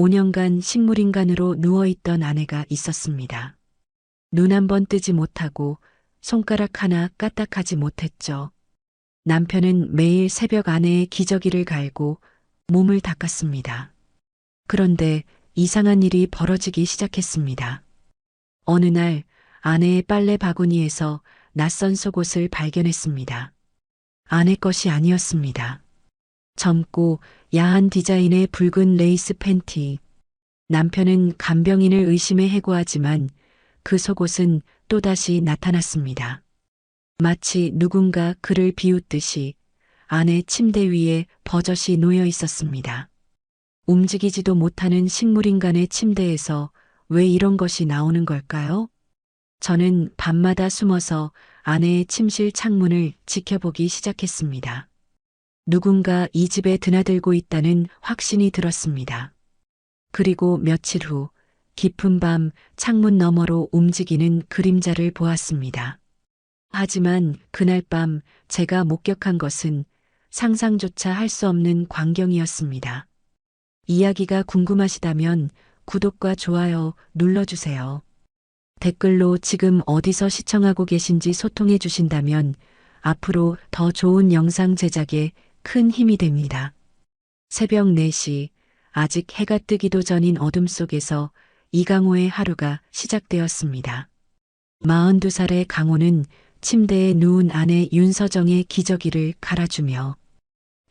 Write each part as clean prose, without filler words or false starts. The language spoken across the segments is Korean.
5년간 식물인간으로 누워있던 아내가 있었습니다. 눈 한 번 뜨지 못하고 손가락 하나 까딱하지 못했죠. 남편은 매일 새벽 아내의 기저귀를 갈고 몸을 닦았습니다. 그런데 이상한 일이 벌어지기 시작했습니다. 어느 날 아내의 빨래 바구니에서 낯선 속옷을 발견했습니다. 아내 것이 아니었습니다. 젊고 야한 디자인의 붉은 레이스 팬티. 남편은 간병인을 의심해 해고하지만 그 속옷은 또다시 나타났습니다. 마치 누군가 그를 비웃듯이 아내 침대 위에 버젓이 놓여 있었습니다. 움직이지도 못하는 식물인간의 침대에서 왜 이런 것이 나오는 걸까요? 저는 밤마다 숨어서 아내의 침실 창문을 지켜보기 시작했습니다. 누군가 이 집에 드나들고 있다는 확신이 들었습니다. 그리고 며칠 후 깊은 밤 창문 너머로 움직이는 그림자를 보았습니다. 하지만 그날 밤 제가 목격한 것은 상상조차 할 수 없는 광경이었습니다. 이야기가 궁금하시다면 구독과 좋아요 눌러주세요. 댓글로 지금 어디서 시청하고 계신지 소통해 주신다면 앞으로 더 좋은 영상 제작에 큰 힘이 됩니다. 새벽 4시, 아직 해가 뜨기도 전인 어둠 속에서 이강호의 하루가 시작되었습니다. 42살의 강호는 침대에 누운 아내 윤서정의 기저귀를 갈아주며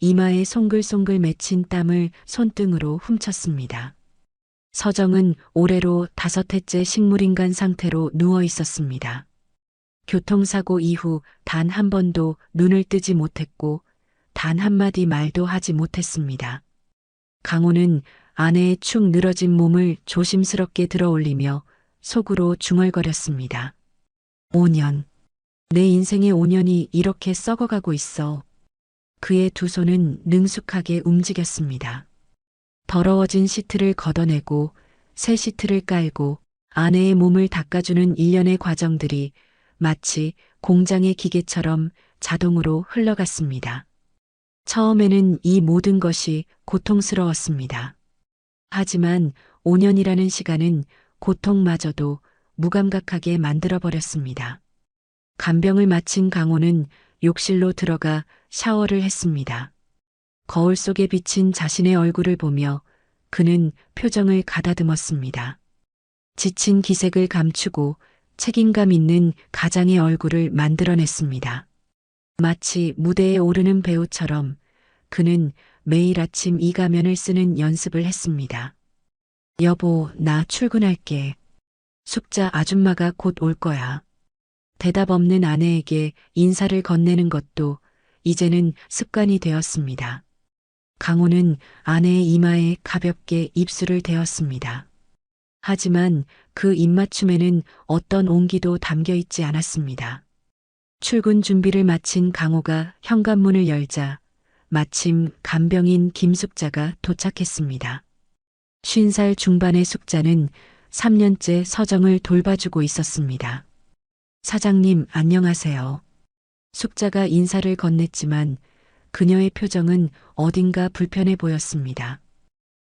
이마에 송글송글 맺힌 땀을 손등으로 훔쳤습니다. 서정은 올해로 5회째 식물인간 상태로 누워 있었습니다. 교통사고 이후 단 한 번도 눈을 뜨지 못했고 단 한마디 말도 하지 못했습니다. 강호는 아내의 축 늘어진 몸을 조심스럽게 들어올리며 속으로 중얼거렸습니다. 5년. 내 인생의 5년이 이렇게 썩어가고 있어. 그의 두 손은 능숙하게 움직였습니다. 더러워진 시트를 걷어내고 새 시트를 깔고 아내의 몸을 닦아주는 일련의 과정들이 마치 공장의 기계처럼 자동으로 흘러갔습니다. 처음에는 이 모든 것이 고통스러웠습니다. 하지만 5년이라는 시간은 고통마저도 무감각하게 만들어버렸습니다. 간병을 마친 강호는 욕실로 들어가 샤워를 했습니다. 거울 속에 비친 자신의 얼굴을 보며 그는 표정을 가다듬었습니다. 지친 기색을 감추고 책임감 있는 가장의 얼굴을 만들어냈습니다. 마치 무대에 오르는 배우처럼 그는 매일 아침 이 가면을 쓰는 연습을 했습니다. 여보, 나 출근할게. 숙자 아줌마가 곧 올 거야. 대답 없는 아내에게 인사를 건네는 것도 이제는 습관이 되었습니다. 강호는 아내의 이마에 가볍게 입술을 대었습니다. 하지만 그 입맞춤에는 어떤 온기도 담겨 있지 않았습니다. 출근 준비를 마친 강호가 현관문을 열자 마침 간병인 김숙자가 도착했습니다. 50살 중반의 숙자는 3년째 서정을 돌봐주고 있었습니다. 사장님, 안녕하세요. 숙자가 인사를 건넸지만 그녀의 표정은 어딘가 불편해 보였습니다.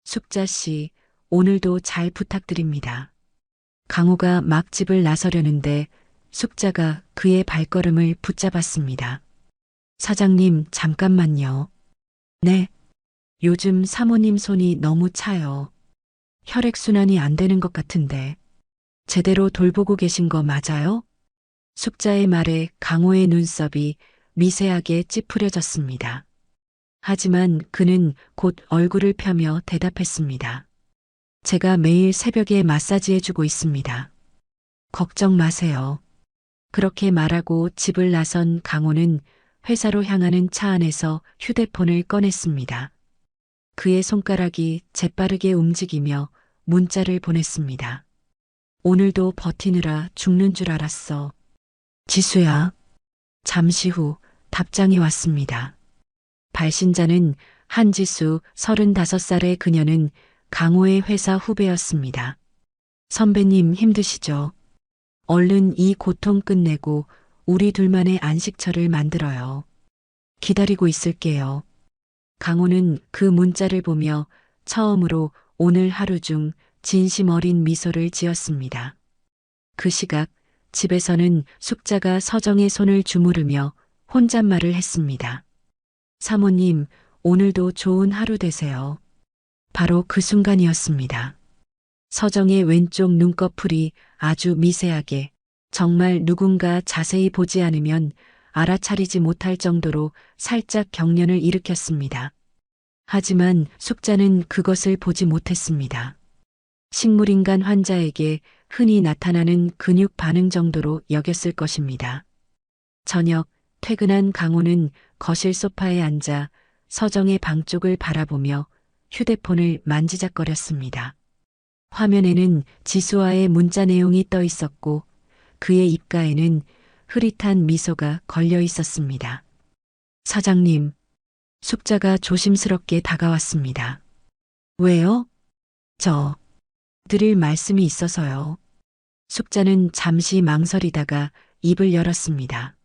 숙자 씨, 오늘도 잘 부탁드립니다. 강호가 막 집을 나서려는데 숙자가 그의 발걸음을 붙잡았습니다. 사장님, 잠깐만요. 네. 요즘 사모님 손이 너무 차요. 혈액순환이 안 되는 것 같은데. 제대로 돌보고 계신 거 맞아요? 숙자의 말에 강호의 눈썹이 미세하게 찌푸려졌습니다. 하지만 그는 곧 얼굴을 펴며 대답했습니다. 제가 매일 새벽에 마사지해주고 있습니다. 걱정 마세요. 그렇게 말하고 집을 나선 강호는 회사로 향하는 차 안에서 휴대폰을 꺼냈습니다. 그의 손가락이 재빠르게 움직이며 문자를 보냈습니다. 오늘도 버티느라 죽는 줄 알았어. 지수야. 잠시 후 답장이 왔습니다. 발신자는 한지수 35살의 그녀는 강호의 회사 후배였습니다. 선배님 힘드시죠? 얼른 이 고통 끝내고 우리 둘만의 안식처를 만들어요. 기다리고 있을게요. 강호는 그 문자를 보며 처음으로 오늘 하루 중 진심 어린 미소를 지었습니다. 그 시각 집에서는 숙자가 서정의 손을 주무르며 혼잣말을 했습니다. 사모님, 오늘도 좋은 하루 되세요. 바로 그 순간이었습니다. 서정의 왼쪽 눈꺼풀이 아주 미세하게, 정말 누군가 자세히 보지 않으면 알아차리지 못할 정도로 살짝 경련을 일으켰습니다. 하지만 숙자는 그것을 보지 못했습니다. 식물인간 환자에게 흔히 나타나는 근육 반응 정도로 여겼을 것입니다. 저녁, 퇴근한 강호는 거실 소파에 앉아 서정의 방 쪽을 바라보며 휴대폰을 만지작거렸습니다. 화면에는 지수와의 문자 내용이 떠 있었고 그의 입가에는 흐릿한 미소가 걸려 있었습니다. 사장님, 숙자가 조심스럽게 다가왔습니다. 왜요? 저 드릴 말씀이 있어서요. 숙자는 잠시 망설이다가 입을 열었습니다.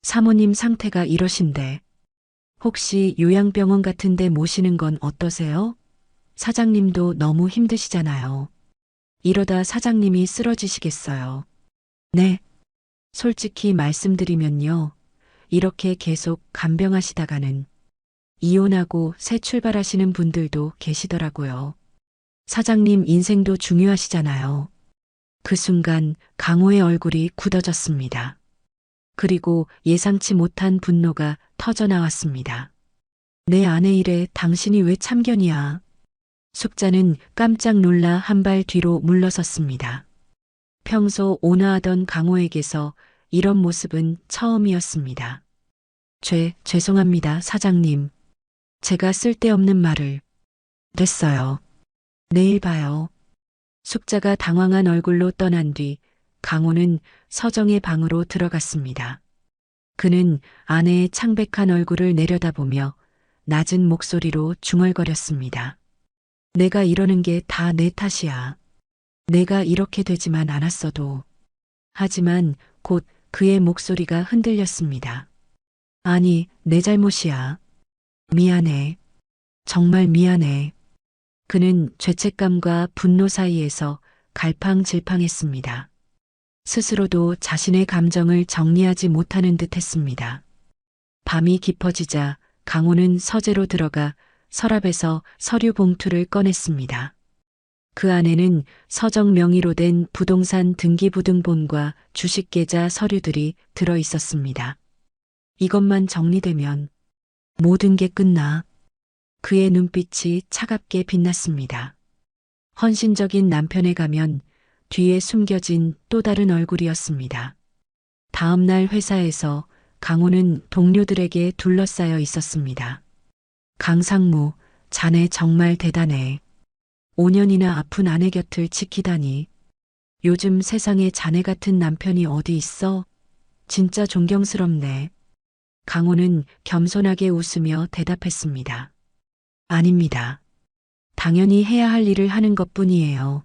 사모님 상태가 이러신데 혹시 요양병원 같은 데 모시는 건 어떠세요? 사장님도 너무 힘드시잖아요. 이러다 사장님이 쓰러지시겠어요. 네. 솔직히 말씀드리면요. 이렇게 계속 간병하시다가는 이혼하고 새 출발하시는 분들도 계시더라고요. 사장님 인생도 중요하시잖아요. 그 순간 강호의 얼굴이 굳어졌습니다. 그리고 예상치 못한 분노가 터져나왔습니다. 내 아내 일에 당신이 왜 참견이야? 숙자는 깜짝 놀라 한 발 뒤로 물러섰습니다. 평소 온화하던 강호에게서 이런 모습은 처음이었습니다. 죄송합니다, 사장님. 제가 쓸데없는 말을. 됐어요. 내일 봐요. 숙자가 당황한 얼굴로 떠난 뒤 강호는 서정의 방으로 들어갔습니다. 그는 아내의 창백한 얼굴을 내려다보며 낮은 목소리로 중얼거렸습니다. 내가 이러는 게 다 내 탓이야. 내가 이렇게 되지만 않았어도. 하지만 곧 그의 목소리가 흔들렸습니다. 아니, 내 잘못이야. 미안해. 정말 미안해. 그는 죄책감과 분노 사이에서 갈팡질팡했습니다. 스스로도 자신의 감정을 정리하지 못하는 듯 했습니다. 밤이 깊어지자 강호는 서재로 들어가 서랍에서 서류 봉투를 꺼냈습니다. 그 안에는 서정 명의로 된 부동산 등기부등본과 주식계좌 서류들이 들어 있었습니다. 이것만 정리되면 모든 게 끝나. 그의 눈빛이 차갑게 빛났습니다. 헌신적인 남편에 가면 뒤에 숨겨진 또 다른 얼굴이었습니다. 다음 날 회사에서 강호는 동료들에게 둘러싸여 있었습니다. 강상무, 자네 정말 대단해. 5년이나 아픈 아내 곁을 지키다니. 요즘 세상에 자네 같은 남편이 어디 있어? 진짜 존경스럽네. 강호는 겸손하게 웃으며 대답했습니다. 아닙니다. 당연히 해야 할 일을 하는 것뿐이에요.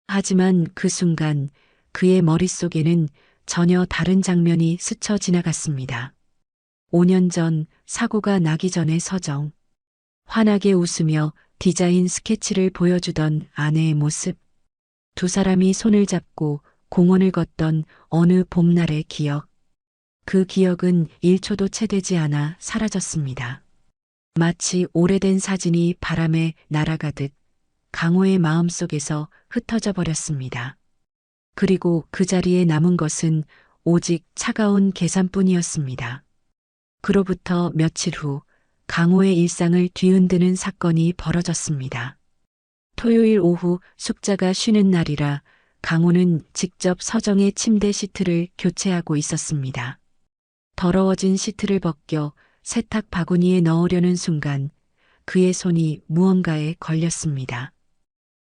하지만 그 순간 그의 머릿속에는 전혀 다른 장면이 스쳐 지나갔습니다. 5년 전 사고가 나기 전의 서정. 환하게 웃으며 디자인 스케치를 보여주던 아내의 모습. 두 사람이 손을 잡고 공원을 걷던 어느 봄날의 기억. 그 기억은 1초도 채 되지 않아 사라졌습니다. 마치 오래된 사진이 바람에 날아가듯 강호의 마음속에서 흩어져 버렸습니다. 그리고 그 자리에 남은 것은 오직 차가운 계산뿐이었습니다. 그로부터 며칠 후 강호의 일상을 뒤흔드는 사건이 벌어졌습니다. 토요일 오후 숙자가 쉬는 날이라 강호는 직접 서정의 침대 시트를 교체하고 있었습니다. 더러워진 시트를 벗겨 세탁 바구니에 넣으려는 순간 그의 손이 무언가에 걸렸습니다.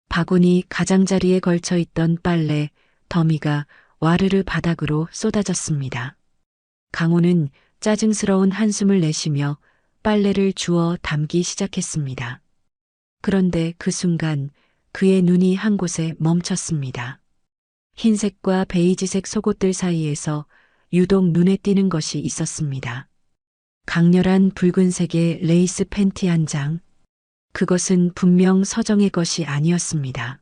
바구니 가장자리에 걸쳐 있던 빨래, 더미가 와르르 바닥으로 쏟아졌습니다. 강호는 짜증스러운 한숨을 내쉬며 빨래를 주워 담기 시작했습니다. 그런데 그 순간 그의 눈이 한 곳에 멈췄습니다. 흰색과 베이지색 속옷들 사이에서 유독 눈에 띄는 것이 있었습니다. 강렬한 붉은색의 레이스 팬티 한 장. 그것은 분명 서정의 것이 아니었습니다.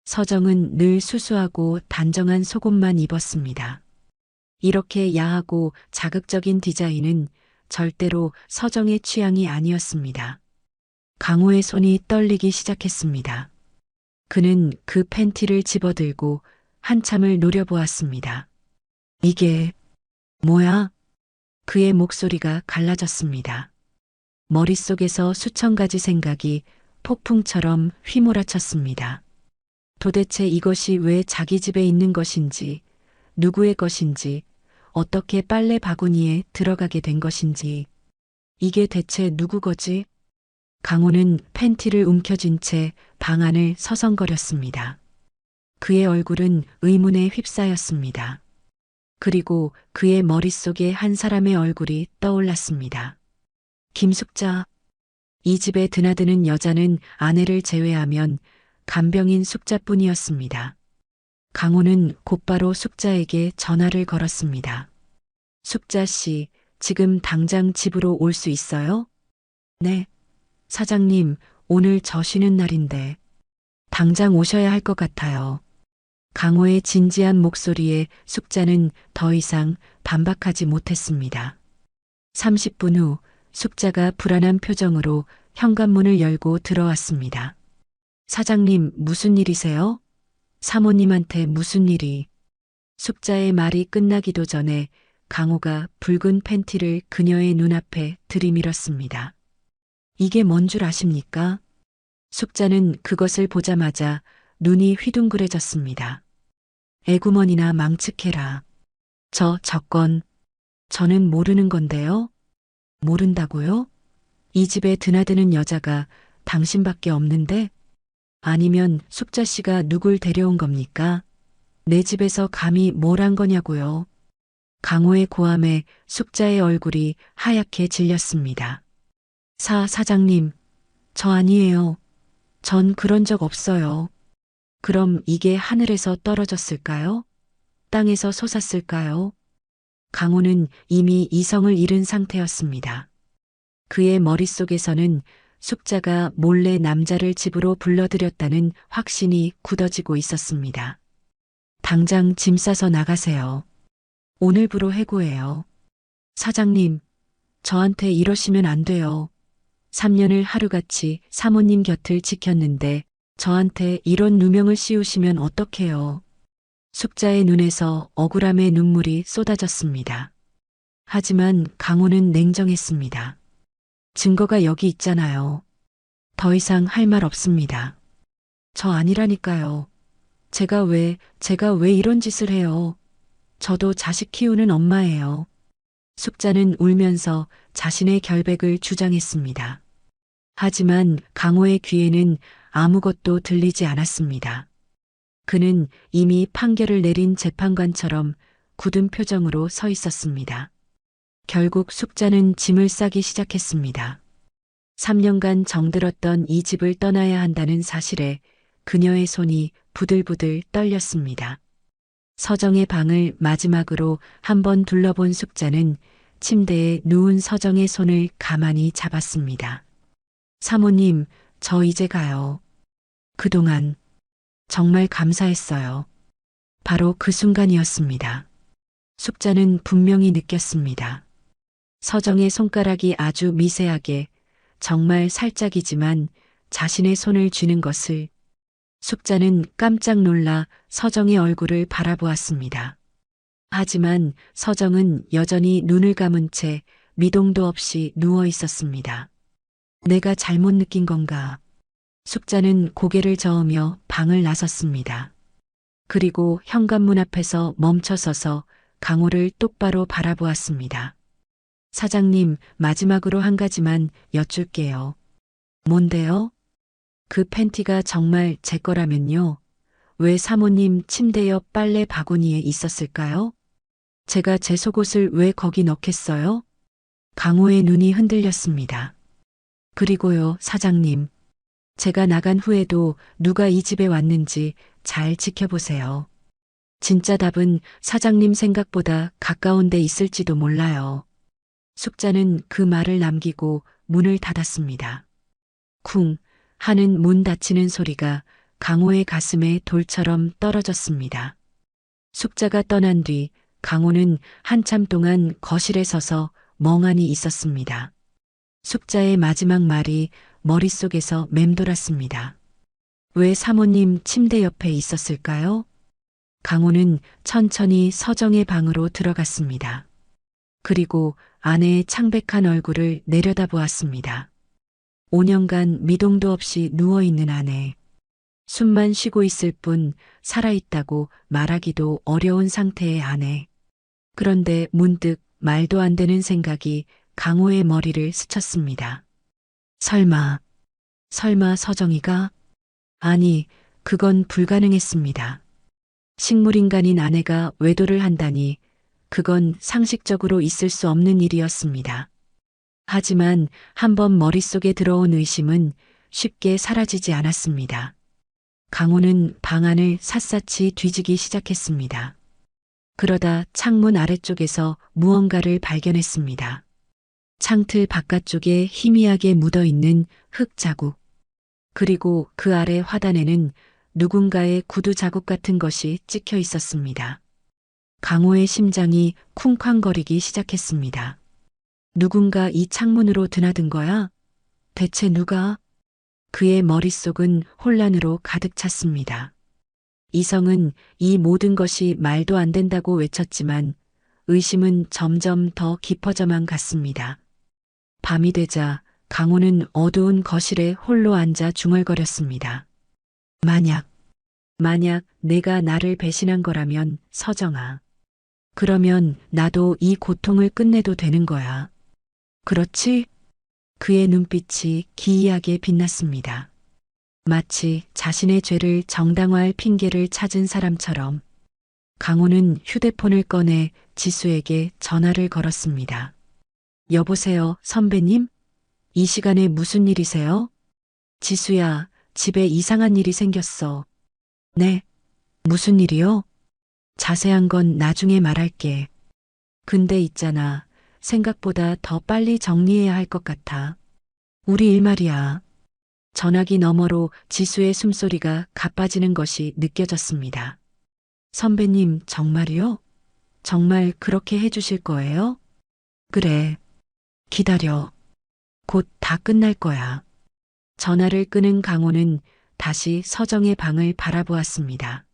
서정은 늘 수수하고 단정한 속옷만 입었습니다. 이렇게 야하고 자극적인 디자인은 절대로 서정의 취향이 아니었습니다. 강호의 손이 떨리기 시작했습니다. 그는 그 팬티를 집어들고 한참을 노려보았습니다. 이게 뭐야? 그의 목소리가 갈라졌습니다. 머릿속에서 수천 가지 생각이 폭풍처럼 휘몰아쳤습니다. 도대체 이것이 왜 자기 집에 있는 것인지, 누구의 것인지, 어떻게 빨래 바구니에 들어가게 된 것인지, 이게 대체 누구 거지? 강호는 팬티를 움켜쥔 채 방 안을 서성거렸습니다. 그의 얼굴은 의문에 휩싸였습니다. 그리고 그의 머릿속에 한 사람의 얼굴이 떠올랐습니다. 김숙자. 이 집에 드나드는 여자는 아내를 제외하면 간병인 숙자뿐이었습니다. 강호는 곧바로 숙자에게 전화를 걸었습니다. 숙자 씨, 지금 당장 집으로 올 수 있어요? 네. 사장님, 오늘 저 쉬는 날인데 당장 오셔야 할 것 같아요. 강호의 진지한 목소리에 숙자는 더 이상 반박하지 못했습니다. 30분 후 숙자가 불안한 표정으로 현관문을 열고 들어왔습니다. 사장님, 무슨 일이세요? 사모님한테 무슨 일이? 숙자의 말이 끝나기도 전에 강호가 붉은 팬티를 그녀의 눈앞에 들이밀었습니다. 이게 뭔 줄 아십니까? 숙자는 그것을 보자마자 눈이 휘둥그레졌습니다. 애구머니나 망측해라. 저는 모르는 건데요. 모른다고요? 이 집에 드나드는 여자가 당신밖에 없는데? 아니면 숙자 씨가 누굴 데려온 겁니까? 내 집에서 감히 뭘 한 거냐고요? 강호의 고함에 숙자의 얼굴이 하얗게 질렸습니다. 사장님, 저 아니에요. 전 그런 적 없어요. 그럼 이게 하늘에서 떨어졌을까요? 땅에서 솟았을까요? 강호는 이미 이성을 잃은 상태였습니다. 그의 머릿속에서는 숙자가 몰래 남자를 집으로 불러들였다는 확신이 굳어지고 있었습니다. 당장 짐 싸서 나가세요. 오늘부로 해고해요. 사장님, 저한테 이러시면 안 돼요. 3년을 하루같이 사모님 곁을 지켰는데 저한테 이런 누명을 씌우시면 어떡해요. 숙자의 눈에서 억울함의 눈물이 쏟아졌습니다. 하지만 강호는 냉정했습니다. 증거가 여기 있잖아요. 더 이상 할 말 없습니다. 저 아니라니까요. 제가 왜 이런 짓을 해요. 저도 자식 키우는 엄마예요. 숙자는 울면서 자신의 결백을 주장했습니다. 하지만 강호의 귀에는 아무것도 들리지 않았습니다. 그는 이미 판결을 내린 재판관처럼 굳은 표정으로 서 있었습니다. 결국 숙자는 짐을 싸기 시작했습니다. 3년간 정들었던 이 집을 떠나야 한다는 사실에 그녀의 손이 부들부들 떨렸습니다. 서정의 방을 마지막으로 한번 둘러본 숙자는 침대에 누운 서정의 손을 가만히 잡았습니다. 사모님, 저 이제 가요. 그동안 정말 감사했어요. 바로 그 순간이었습니다. 숙자는 분명히 느꼈습니다. 서정의 손가락이 아주 미세하게, 정말 살짝이지만 자신의 손을 쥐는 것을. 숙자는 깜짝 놀라 서정의 얼굴을 바라보았습니다. 하지만 서정은 여전히 눈을 감은 채 미동도 없이 누워 있었습니다. 내가 잘못 느낀 건가? 숙자는 고개를 저으며 방을 나섰습니다. 그리고 현관문 앞에서 멈춰서서 강호를 똑바로 바라보았습니다. 사장님, 마지막으로 한 가지만 여쭐게요. 뭔데요? 그 팬티가 정말 제 거라면요. 왜 사모님 침대 옆 빨래 바구니에 있었을까요? 제가 제 속옷을 왜 거기 넣겠어요? 강호의 눈이 흔들렸습니다. 그리고요, 사장님. 제가 나간 후에도 누가 이 집에 왔는지 잘 지켜보세요. 진짜 답은 사장님 생각보다 가까운 데 있을지도 몰라요. 숙자는 그 말을 남기고 문을 닫았습니다. 쿵 하는 문 닫히는 소리가 강호의 가슴에 돌처럼 떨어졌습니다. 숙자가 떠난 뒤 강호는 한참 동안 거실에 서서 멍하니 있었습니다. 숙자의 마지막 말이 머릿속에서 맴돌았습니다. 왜 사모님 침대 옆에 있었을까요? 강호는 천천히 서정의 방으로 들어갔습니다. 그리고 아내의 창백한 얼굴을 내려다보았습니다. 5년간 미동도 없이 누워있는 아내. 숨만 쉬고 있을 뿐 살아있다고 말하기도 어려운 상태의 아내. 그런데 문득 말도 안 되는 생각이 강호의 머리를 스쳤습니다. 설마 서정이가? 아니, 그건 불가능했습니다. 식물인간인 아내가 외도를 한다니 그건 상식적으로 있을 수 없는 일이었습니다. 하지만 한번 머릿속에 들어온 의심은 쉽게 사라지지 않았습니다. 강호는 방안을 샅샅이 뒤지기 시작했습니다. 그러다 창문 아래쪽에서 무언가를 발견했습니다. 창틀 바깥쪽에 희미하게 묻어있는 흙 자국. 그리고 그 아래 화단에는 누군가의 구두 자국 같은 것이 찍혀 있었습니다. 강호의 심장이 쿵쾅거리기 시작했습니다. 누군가 이 창문으로 드나든 거야? 대체 누가? 그의 머릿속은 혼란으로 가득 찼습니다. 이성은 이 모든 것이 말도 안 된다고 외쳤지만 의심은 점점 더 깊어져만 갔습니다. 밤이 되자 강호는 어두운 거실에 홀로 앉아 중얼거렸습니다. 만약 내가 나를 배신한 거라면 서정아. 그러면 나도 이 고통을 끝내도 되는 거야. 그렇지? 그의 눈빛이 기이하게 빛났습니다. 마치 자신의 죄를 정당화할 핑계를 찾은 사람처럼. 강호는 휴대폰을 꺼내 지수에게 전화를 걸었습니다. 여보세요, 선배님? 이 시간에 무슨 일이세요? 지수야, 집에 이상한 일이 생겼어. 네? 무슨 일이요? 자세한 건 나중에 말할게. 근데 있잖아. 생각보다 더 빨리 정리해야 할 것 같아. 우리 일 말이야. 전화기 너머로 지수의 숨소리가 가빠지는 것이 느껴졌습니다. 선배님, 정말이요? 정말 그렇게 해주실 거예요? 그래. 기다려. 곧 다 끝날 거야. 전화를 끊은 강호는 다시 서정의 방을 바라보았습니다.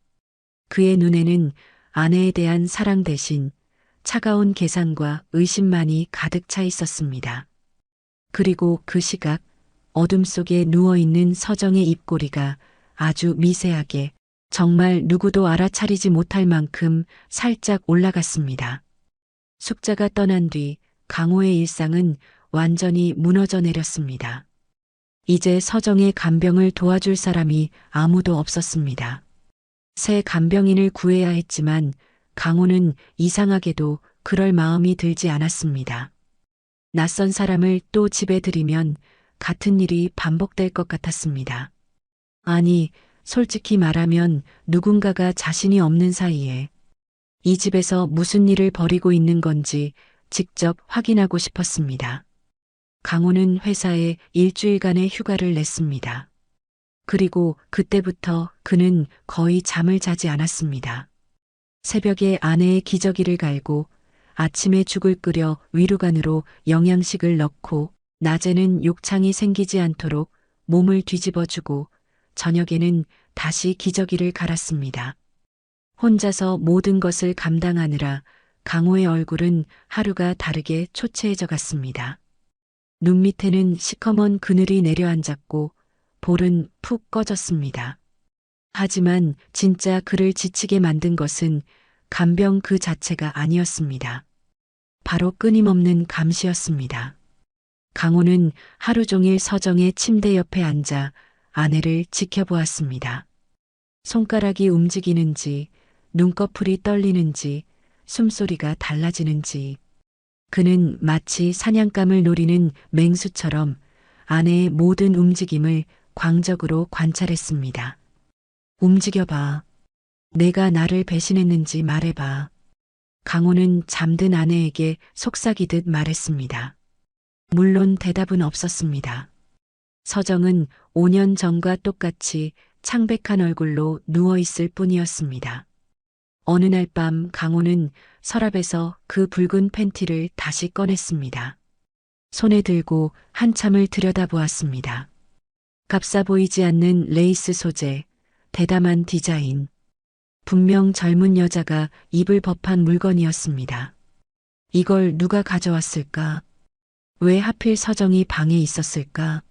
그의 눈에는 아내에 대한 사랑 대신 차가운 계산과 의심만이 가득 차 있었습니다. 그리고 그 시각 어둠 속에 누워있는 서정의 입꼬리가 아주 미세하게 정말 누구도 알아차리지 못할 만큼 살짝 올라갔습니다. 숙자가 떠난 뒤 강호의 일상은 완전히 무너져 내렸습니다. 이제 서정의 간병을 도와줄 사람이 아무도 없었습니다. 새 간병인을 구해야 했지만 강호는 이상하게도 그럴 마음이 들지 않았습니다. 낯선 사람을 또 집에 들이면 같은 일이 반복될 것 같았습니다. 아니, 솔직히 말하면 누군가가 자신이 없는 사이에 이 집에서 무슨 일을 벌이고 있는 건지 직접 확인하고 싶었습니다. 강호는 회사에 일주일간의 휴가를 냈습니다. 그리고 그때부터 그는 거의 잠을 자지 않았습니다. 새벽에 아내의 기저귀를 갈고 아침에 죽을 끓여 위루관으로 영양식을 넣고 낮에는 욕창이 생기지 않도록 몸을 뒤집어주고 저녁에는 다시 기저귀를 갈았습니다. 혼자서 모든 것을 감당하느라 강호의 얼굴은 하루가 다르게 초췌해져 갔습니다. 눈 밑에는 시커먼 그늘이 내려앉았고 볼은 푹 꺼졌습니다. 하지만 진짜 그를 지치게 만든 것은 간병 그 자체가 아니었습니다. 바로 끊임없는 감시였습니다. 강호는 하루 종일 서정의 침대 옆에 앉아 아내를 지켜보았습니다. 손가락이 움직이는지, 눈꺼풀이 떨리는지, 숨소리가 달라지는지. 그는 마치 사냥감을 노리는 맹수처럼 아내의 모든 움직임을 광적으로 관찰했습니다. 움직여봐. 내가 나를 배신했는지 말해봐. 강호는 잠든 아내에게 속삭이듯 말했습니다. 물론 대답은 없었습니다. 서정은 5년 전과 똑같이 창백한 얼굴로 누워있을 뿐이었습니다. 어느 날 밤 강호는 서랍에서 그 붉은 팬티를 다시 꺼냈습니다. 손에 들고 한참을 들여다보았습니다. 값싸 보이지 않는 레이스 소재, 대담한 디자인. 분명 젊은 여자가 입을 법한 물건이었습니다. 이걸 누가 가져왔을까? 왜 하필 서정이 방에 있었을까?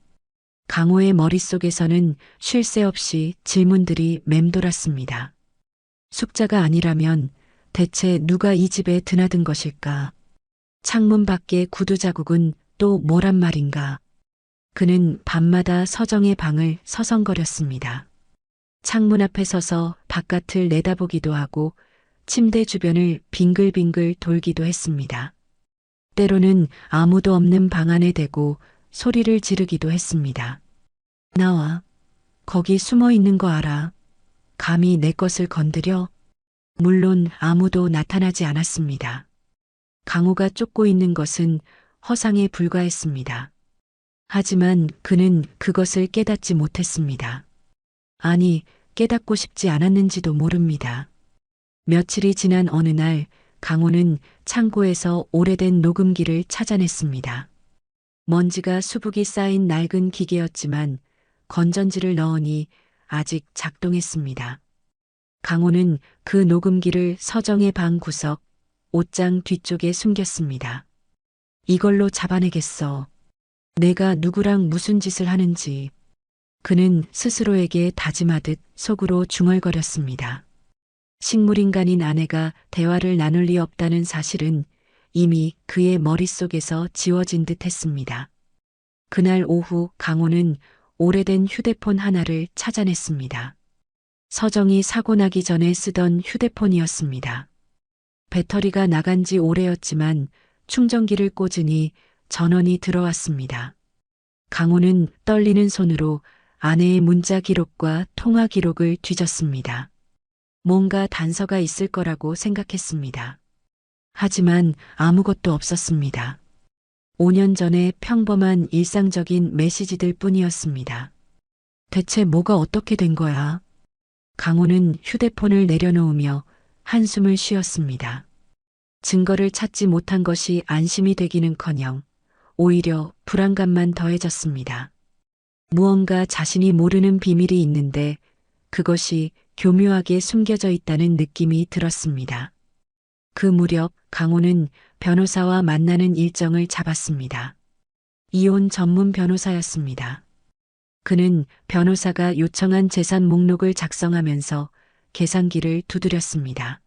강호의 머릿속에서는 쉴 새 없이 질문들이 맴돌았습니다. 숙자가 아니라면 대체 누가 이 집에 드나든 것일까? 창문 밖의 구두 자국은 또 뭐란 말인가? 그는 밤마다 서정의 방을 서성거렸습니다. 창문 앞에 서서 바깥을 내다보기도 하고 침대 주변을 빙글빙글 돌기도 했습니다. 때로는 아무도 없는 방 안에 대고 소리를 지르기도 했습니다. 나와. 거기 숨어 있는 거 알아. 감히 내 것을 건드려? 물론 아무도 나타나지 않았습니다. 강호가 쫓고 있는 것은 허상에 불과했습니다. 하지만 그는 그것을 깨닫지 못했습니다. 아니, 깨닫고 싶지 않았는지도 모릅니다. 며칠이 지난 어느 날 강호는 창고에서 오래된 녹음기를 찾아냈습니다. 먼지가 수북이 쌓인 낡은 기계였지만 건전지를 넣으니 아직 작동했습니다. 강호는 그 녹음기를 서정의 방 구석, 옷장 뒤쪽에 숨겼습니다. 이걸로 잡아내겠어. 내가 누구랑 무슨 짓을 하는지. 그는 스스로에게 다짐하듯 속으로 중얼거렸습니다. 식물인간인 아내가 대화를 나눌 리 없다는 사실은 이미 그의 머릿속에서 지워진 듯 했습니다. 그날 오후 강호는 오래된 휴대폰 하나를 찾아냈습니다. 서정이 사고 나기 전에 쓰던 휴대폰이었습니다. 배터리가 나간 지 오래였지만 충전기를 꽂으니 전원이 들어왔습니다. 강호는 떨리는 손으로 아내의 문자 기록과 통화 기록을 뒤졌습니다. 뭔가 단서가 있을 거라고 생각했습니다. 하지만 아무것도 없었습니다. 5년 전의 평범한 일상적인 메시지들 뿐이었습니다. 대체 뭐가 어떻게 된 거야? 강호는 휴대폰을 내려놓으며 한숨을 쉬었습니다. 증거를 찾지 못한 것이 안심이 되기는커녕 오히려 불안감만 더해졌습니다. 무언가 자신이 모르는 비밀이 있는데 그것이 교묘하게 숨겨져 있다는 느낌이 들었습니다. 그 무렵 강호는 변호사와 만나는 일정을 잡았습니다. 이혼 전문 변호사였습니다. 그는 변호사가 요청한 재산 목록을 작성하면서 계산기를 두드렸습니다.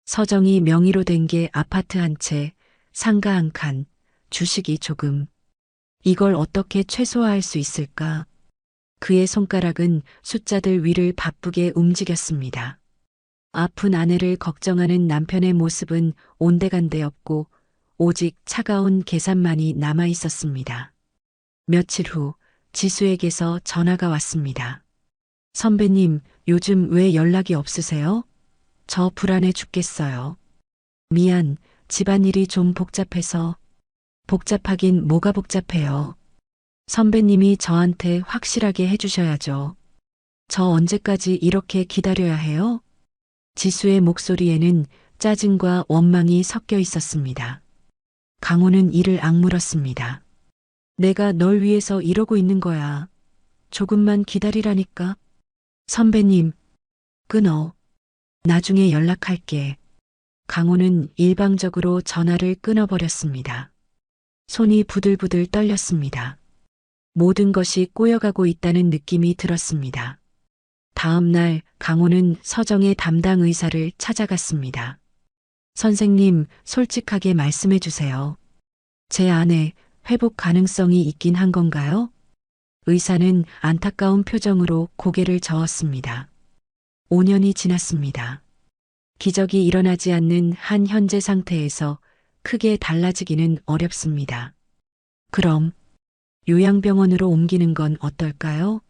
서정이 명의로 된 게 아파트 한 채, 상가 한 칸, 주식이 조금. 이걸 어떻게 최소화할 수 있을까? 그의 손가락은 숫자들 위를 바쁘게 움직였습니다. 아픈 아내를 걱정하는 남편의 모습은 온데간데 없고 오직 차가운 계산만이 남아 있었습니다. 며칠 후 지수에게서 전화가 왔습니다. 선배님, 요즘 왜 연락이 없으세요? 저 불안해 죽겠어요. 미안, 집안일이 좀 복잡해서. 복잡하긴 뭐가 복잡해요. 선배님이 저한테 확실하게 해주셔야죠. 저 언제까지 이렇게 기다려야 해요? 지수의 목소리에는 짜증과 원망이 섞여 있었습니다. 강호는 이를 악물었습니다. 내가 널 위해서 이러고 있는 거야. 조금만 기다리라니까. 선배님, 끊어. 나중에 연락할게. 강호는 일방적으로 전화를 끊어버렸습니다. 손이 부들부들 떨렸습니다. 모든 것이 꼬여가고 있다는 느낌이 들었습니다. 다음 날 강호는 서정의 담당 의사를 찾아갔습니다. 선생님, 솔직하게 말씀해 주세요. 제 아내 회복 가능성이 있긴 한 건가요? 의사는 안타까운 표정으로 고개를 저었습니다. 5년이 지났습니다. 기적이 일어나지 않는 한 현재 상태에서 크게 달라지기는 어렵습니다. 그럼 요양병원으로 옮기는 건 어떨까요?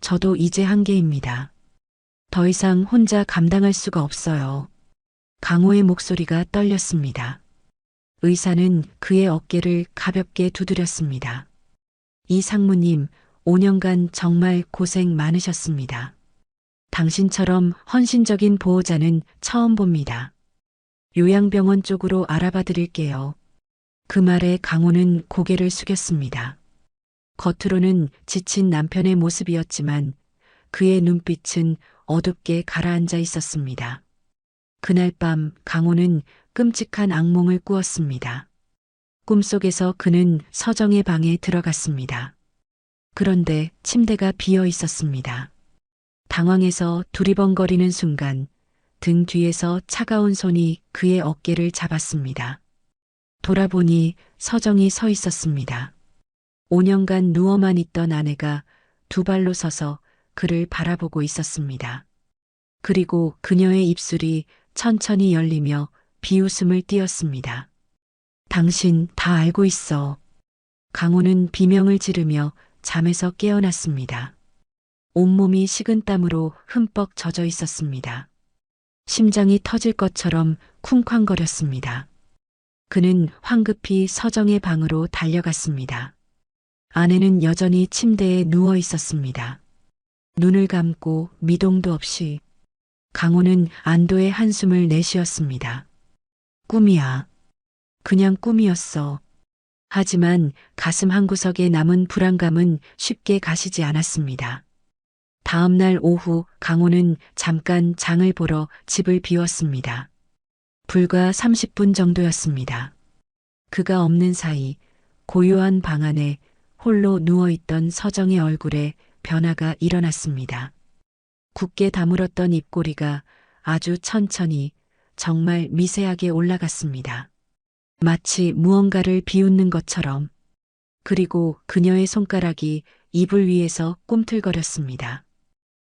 저도 이제 한계입니다. 더 이상 혼자 감당할 수가 없어요. 강호의 목소리가 떨렸습니다. 의사는 그의 어깨를 가볍게 두드렸습니다. 이 상무님, 5년간 정말 고생 많으셨습니다. 당신처럼 헌신적인 보호자는 처음 봅니다. 요양병원 쪽으로 알아봐 드릴게요. 그 말에 강호는 고개를 숙였습니다. 겉으로는 지친 남편의 모습이었지만 그의 눈빛은 어둡게 가라앉아 있었습니다. 그날 밤 강호는 끔찍한 악몽을 꾸었습니다. 꿈속에서 그는 서정의 방에 들어갔습니다. 그런데 침대가 비어 있었습니다. 당황해서 두리번거리는 순간 등 뒤에서 차가운 손이 그의 어깨를 잡았습니다. 돌아보니 서정이 서 있었습니다. 5년간 누워만 있던 아내가 두 발로 서서 그를 바라보고 있었습니다. 그리고 그녀의 입술이 천천히 열리며 비웃음을 띄었습니다. 당신 다 알고 있어. 강호는 비명을 지르며 잠에서 깨어났습니다. 온몸이 식은땀으로 흠뻑 젖어 있었습니다. 심장이 터질 것처럼 쿵쾅거렸습니다. 그는 황급히 서정의 방으로 달려갔습니다. 아내는 여전히 침대에 누워 있었습니다. 눈을 감고 미동도 없이. 강호는 안도의 한숨을 내쉬었습니다. 꿈이야. 그냥 꿈이었어. 하지만 가슴 한구석에 남은 불안감은 쉽게 가시지 않았습니다. 다음 날 오후 강호는 잠깐 장을 보러 집을 비웠습니다. 불과 30분 정도였습니다. 그가 없는 사이 고요한 방 안에 홀로 누워있던 서정의 얼굴에 변화가 일어났습니다. 굳게 다물었던 입꼬리가 아주 천천히 정말 미세하게 올라갔습니다. 마치 무언가를 비웃는 것처럼. 그리고 그녀의 손가락이 이불 위에서 꿈틀거렸습니다.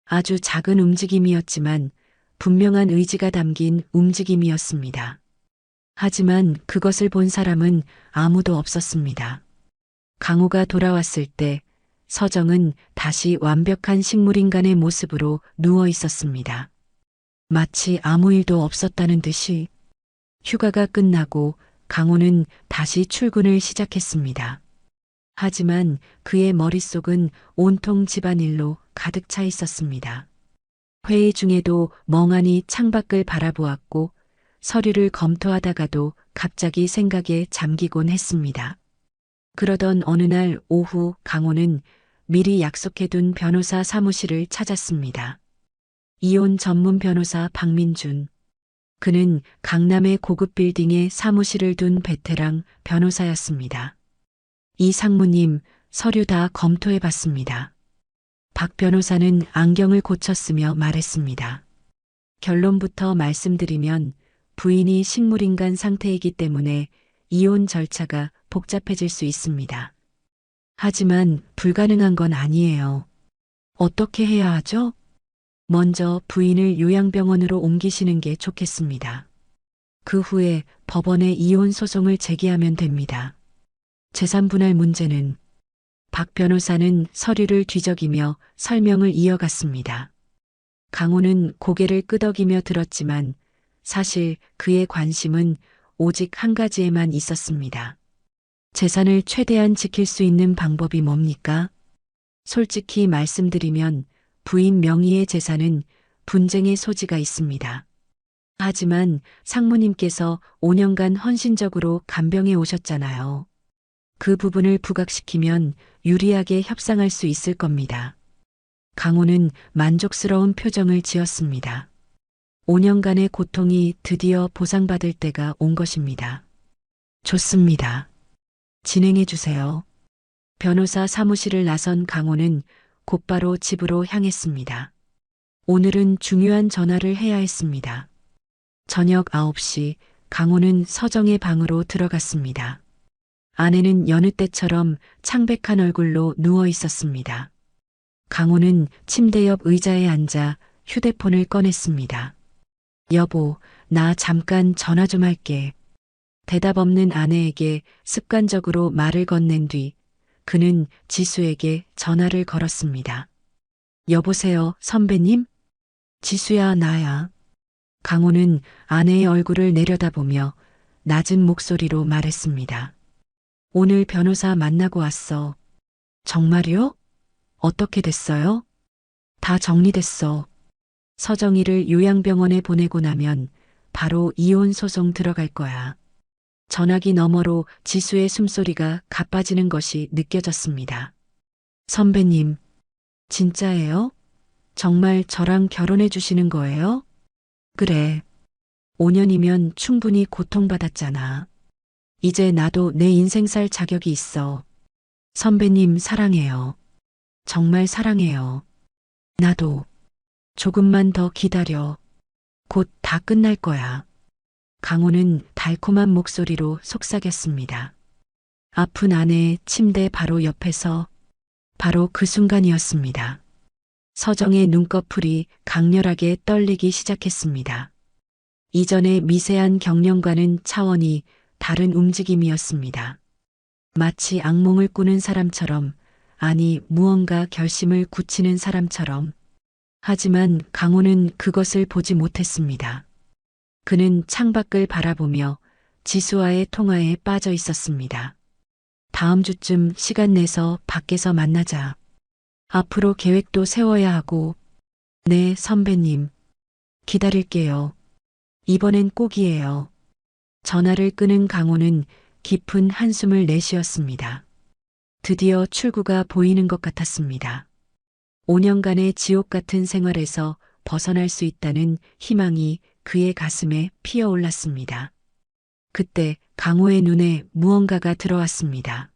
아주 작은 움직임이었지만 분명한 의지가 담긴 움직임이었습니다. 하지만 그것을 본 사람은 아무도 없었습니다. 강호가 돌아왔을 때 서정은 다시 완벽한 식물인간의 모습으로 누워 있었습니다. 마치 아무 일도 없었다는 듯이. 휴가가 끝나고 강호는 다시 출근을 시작했습니다. 하지만 그의 머릿속은 온통 집안일로 가득 차 있었습니다. 회의 중에도 멍하니 창밖을 바라보았고 서류를 검토하다가도 갑자기 생각에 잠기곤 했습니다. 그러던 어느 날 오후 강호는 미리 약속해둔 변호사 사무실을 찾았습니다. 이혼 전문 변호사 박민준. 그는 강남의 고급 빌딩에 사무실을 둔 베테랑 변호사였습니다. 이 상무님, 서류 다 검토해봤습니다. 박 변호사는 안경을 고쳤으며 말했습니다. 결론부터 말씀드리면 부인이 식물인간 상태이기 때문에 이혼 절차가 복잡해질 수 있습니다. 하지만 불가능한 건 아니에요. 어떻게 해야 하죠? 먼저 부인을 요양병원으로 옮기시는 게 좋겠습니다. 그 후에 법원에 이혼 소송을 제기하면 됩니다. 재산 분할 문제는. 박 변호사는 서류를 뒤적이며 설명을 이어갔습니다. 강호는 고개를 끄덕이며 들었지만 사실 그의 관심은 오직 한 가지에만 있었습니다. 재산을 최대한 지킬 수 있는 방법이 뭡니까? 솔직히 말씀드리면 부인 명의의 재산은 분쟁의 소지가 있습니다. 하지만 상무님께서 5년간 헌신적으로 간병해 오셨잖아요. 그 부분을 부각시키면 유리하게 협상할 수 있을 겁니다. 강호는 만족스러운 표정을 지었습니다. 5년간의 고통이 드디어 보상받을 때가 온 것입니다. 좋습니다. 진행해 주세요. 변호사 사무실을 나선 강호는 곧바로 집으로 향했습니다. 오늘은 중요한 전화를 해야 했습니다. 저녁 9시 강호는 서정의 방으로 들어갔습니다. 아내는 여느 때처럼 창백한 얼굴로 누워 있었습니다. 강호는 침대 옆 의자에 앉아 휴대폰을 꺼냈습니다. 여보, 나 잠깐 전화 좀 할게. 대답 없는 아내에게 습관적으로 말을 건넨 뒤 그는 지수에게 전화를 걸었습니다. 여보세요, 선배님? 지수야, 나야. 강호는 아내의 얼굴을 내려다보며 낮은 목소리로 말했습니다. 오늘 변호사 만나고 왔어. 정말요? 어떻게 됐어요? 다 정리됐어. 서정이를 요양병원에 보내고 나면 바로 이혼 소송 들어갈 거야. 전화기 너머로 지수의 숨소리가 가빠지는 것이 느껴졌습니다. 선배님, 진짜예요? 정말 저랑 결혼해 주시는 거예요? 그래. 5년이면 충분히 고통받았잖아. 이제 나도 내 인생 살 자격이 있어. 선배님 사랑해요. 정말 사랑해요. 나도. 조금만 더 기다려. 곧 다 끝날 거야. 강호는 달콤한 목소리로 속삭였습니다. 아픈 아내의 침대 바로 옆에서 바로 그 순간이었습니다. 서정의 눈꺼풀이 강렬하게 떨리기 시작했습니다. 이전의 미세한 경련과는 차원이 다른 움직임이었습니다. 마치 악몽을 꾸는 사람처럼, 아니 무언가 결심을 굳히는 사람처럼. 하지만 강호는 그것을 보지 못했습니다. 그는 창밖을 바라보며 지수와의 통화에 빠져 있었습니다. 다음 주쯤 시간 내서 밖에서 만나자. 앞으로 계획도 세워야 하고. 네, 선배님. 기다릴게요. 이번엔 꼭이에요. 전화를 끄는 강호는 깊은 한숨을 내쉬었습니다. 드디어 출구가 보이는 것 같았습니다. 5년간의 지옥 같은 생활에서 벗어날 수 있다는 희망이 그의 가슴에 피어올랐습니다. 그때 강호의 눈에 무언가가 들어왔습니다.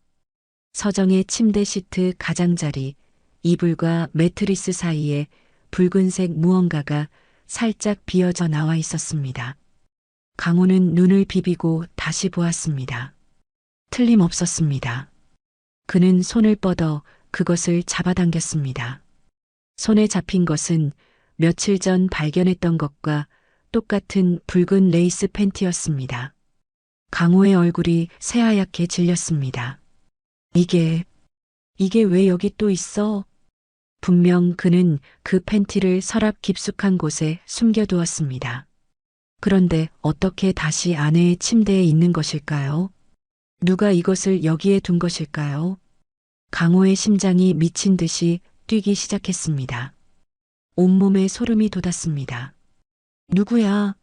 서정의 침대 시트 가장자리, 이불과 매트리스 사이에 붉은색 무언가가 살짝 비어져 나와 있었습니다. 강호는 눈을 비비고 다시 보았습니다. 틀림없었습니다. 그는 손을 뻗어 그것을 잡아당겼습니다. 손에 잡힌 것은 며칠 전 발견했던 것과 똑같은 붉은 레이스 팬티였습니다. 강호의 얼굴이 새하얗게 질렸습니다. 이게 왜 여기 또 있어? 분명 그는 그 팬티를 서랍 깊숙한 곳에 숨겨두었습니다. 그런데 어떻게 다시 아내의 침대에 있는 것일까요? 누가 이것을 여기에 둔 것일까요? 강호의 심장이 미친 듯이 뛰기 시작했습니다. 온몸에 소름이 돋았습니다. 누구야?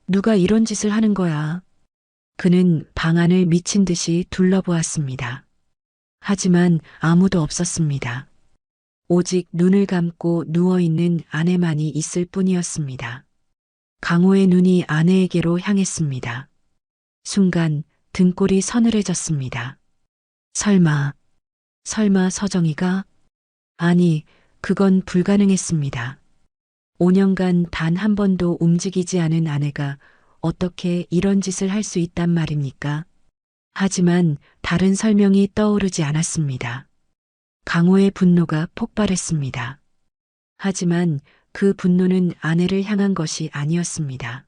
누가 이런 짓을 하는 거야? 그는 방 안을 미친 듯이 둘러보았습니다. 하지만 아무도 없었습니다. 오직 눈을 감고 누워있는 아내만이 있을 뿐이었습니다. 강호의 눈이 아내에게로 향했습니다. 순간 등골이 서늘해졌습니다. 설마 서정이가? 아니, 그건 불가능했습니다. 5년간 단 한 번도 움직이지 않은 아내가 어떻게 이런 짓을 할 수 있단 말입니까? 하지만 다른 설명이 떠오르지 않았습니다. 강호의 분노가 폭발했습니다. 하지만 그 분노는 아내를 향한 것이 아니었습니다.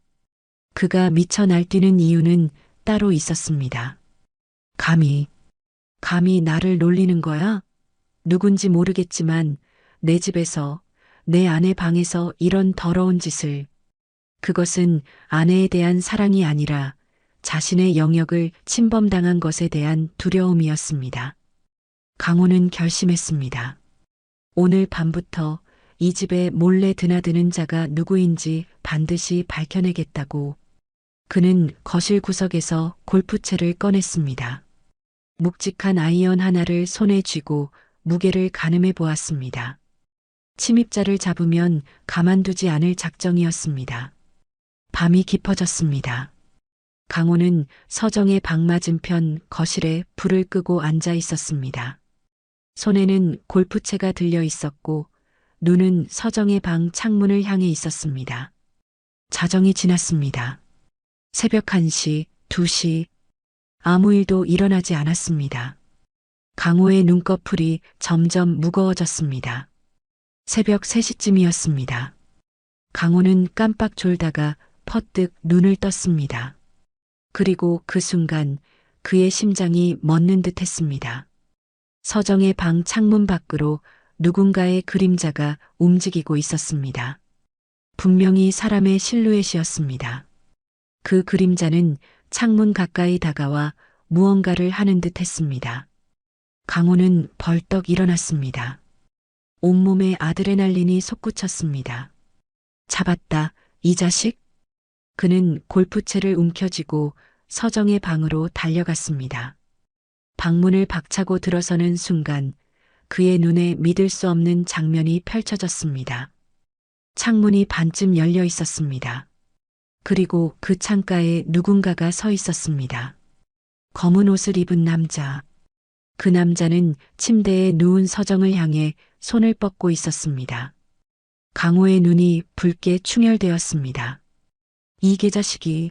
그가 미쳐 날뛰는 이유는 따로 있었습니다. 감히 나를 놀리는 거야? 누군지 모르겠지만 내 집에서, 내 아내 방에서 이런 더러운 짓을. 그것은 아내에 대한 사랑이 아니라 자신의 영역을 침범당한 것에 대한 두려움이었습니다. 강호는 결심했습니다. 오늘 밤부터 이 집에 몰래 드나드는 자가 누구인지 반드시 밝혀내겠다고. 그는 거실 구석에서 골프채를 꺼냈습니다. 묵직한 아이언 하나를 손에 쥐고 무게를 가늠해 보았습니다. 침입자를 잡으면 가만두지 않을 작정이었습니다. 밤이 깊어졌습니다. 강호는 서정의 방 맞은편 거실에 불을 끄고 앉아 있었습니다. 손에는 골프채가 들려 있었고 눈은 서정의 방 창문을 향해 있었습니다. 자정이 지났습니다. 새벽 1시, 2시, 아무 일도 일어나지 않았습니다. 강호의 눈꺼풀이 점점 무거워졌습니다. 새벽 3시쯤이었습니다. 강호는 깜빡 졸다가 퍼뜩 눈을 떴습니다. 그리고 그 순간 그의 심장이 멎는 듯 했습니다. 서정의 방 창문 밖으로 누군가의 그림자가 움직이고 있었습니다. 분명히 사람의 실루엣이었습니다. 그 그림자는 창문 가까이 다가와 무언가를 하는 듯 했습니다. 강호는 벌떡 일어났습니다. 온몸에 아드레날린이 솟구쳤습니다. 잡았다, 이 자식? 그는 골프채를 움켜쥐고 서정의 방으로 달려갔습니다. 방문을 박차고 들어서는 순간 그의 눈에 믿을 수 없는 장면이 펼쳐졌습니다. 창문이 반쯤 열려 있었습니다. 그리고 그 창가에 누군가가 서 있었습니다. 검은 옷을 입은 남자. 그 남자는 침대에 누운 서정을 향해 손을 뻗고 있었습니다. 강호의 눈이 붉게 충혈되었습니다. 이 개자식이.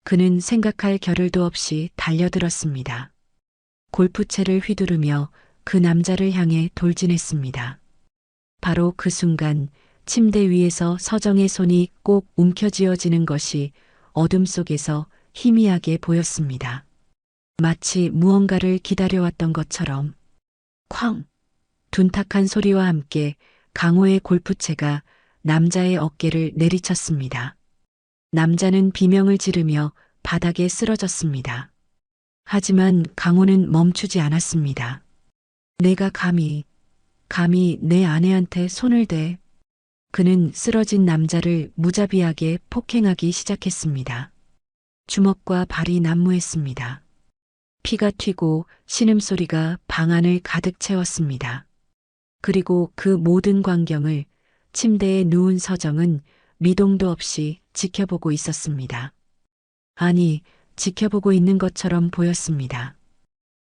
그는 생각할 겨를도 없이 달려들었습니다. 골프채를 휘두르며 그 남자를 향해 돌진했습니다. 바로 그 순간 침대 위에서 서정의 손이 꼭 움켜쥐어지는 것이 어둠 속에서 희미하게 보였습니다. 마치 무언가를 기다려왔던 것처럼 쾅! 둔탁한 소리와 함께 강호의 골프채가 남자의 어깨를 내리쳤습니다. 남자는 비명을 지르며 바닥에 쓰러졌습니다. 하지만 강호는 멈추지 않았습니다. 내가 감히 내 아내한테 손을 대. 그는 쓰러진 남자를 무자비하게 폭행하기 시작했습니다. 주먹과 발이 난무했습니다. 피가 튀고 신음소리가 방 안을 가득 채웠습니다. 그리고 그 모든 광경을 침대에 누운 서정은 미동도 없이 지켜보고 있었습니다. 아니, 지켜보고 있는 것처럼 보였습니다.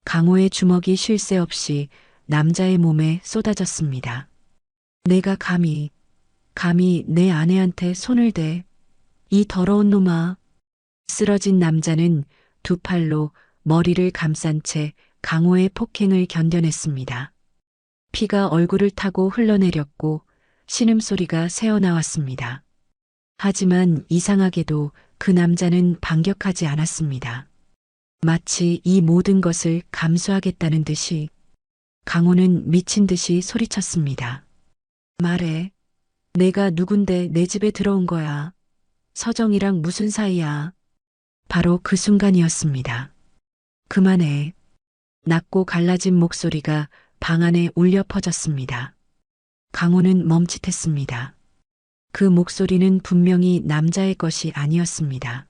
강호의 주먹이 쉴 새 없이 남자의 몸에 쏟아졌습니다. 내가 감히 내 아내한테 손을 대. 이 더러운 놈아. 쓰러진 남자는 두 팔로 머리를 감싼 채 강호의 폭행을 견뎌냈습니다. 피가 얼굴을 타고 흘러내렸고 신음소리가 새어나왔습니다. 하지만 이상하게도 그 남자는 반격하지 않았습니다. 마치 이 모든 것을 감수하겠다는 듯이. 강호는 미친 듯이 소리쳤습니다. 말해. 내가 누군데 내 집에 들어온 거야. 서정이랑 무슨 사이야. 바로 그 순간이었습니다. 그만해. 낮고 갈라진 목소리가 방 안에 울려 퍼졌습니다. 강호는 멈칫했습니다. 그 목소리는 분명히 남자의 것이 아니었습니다.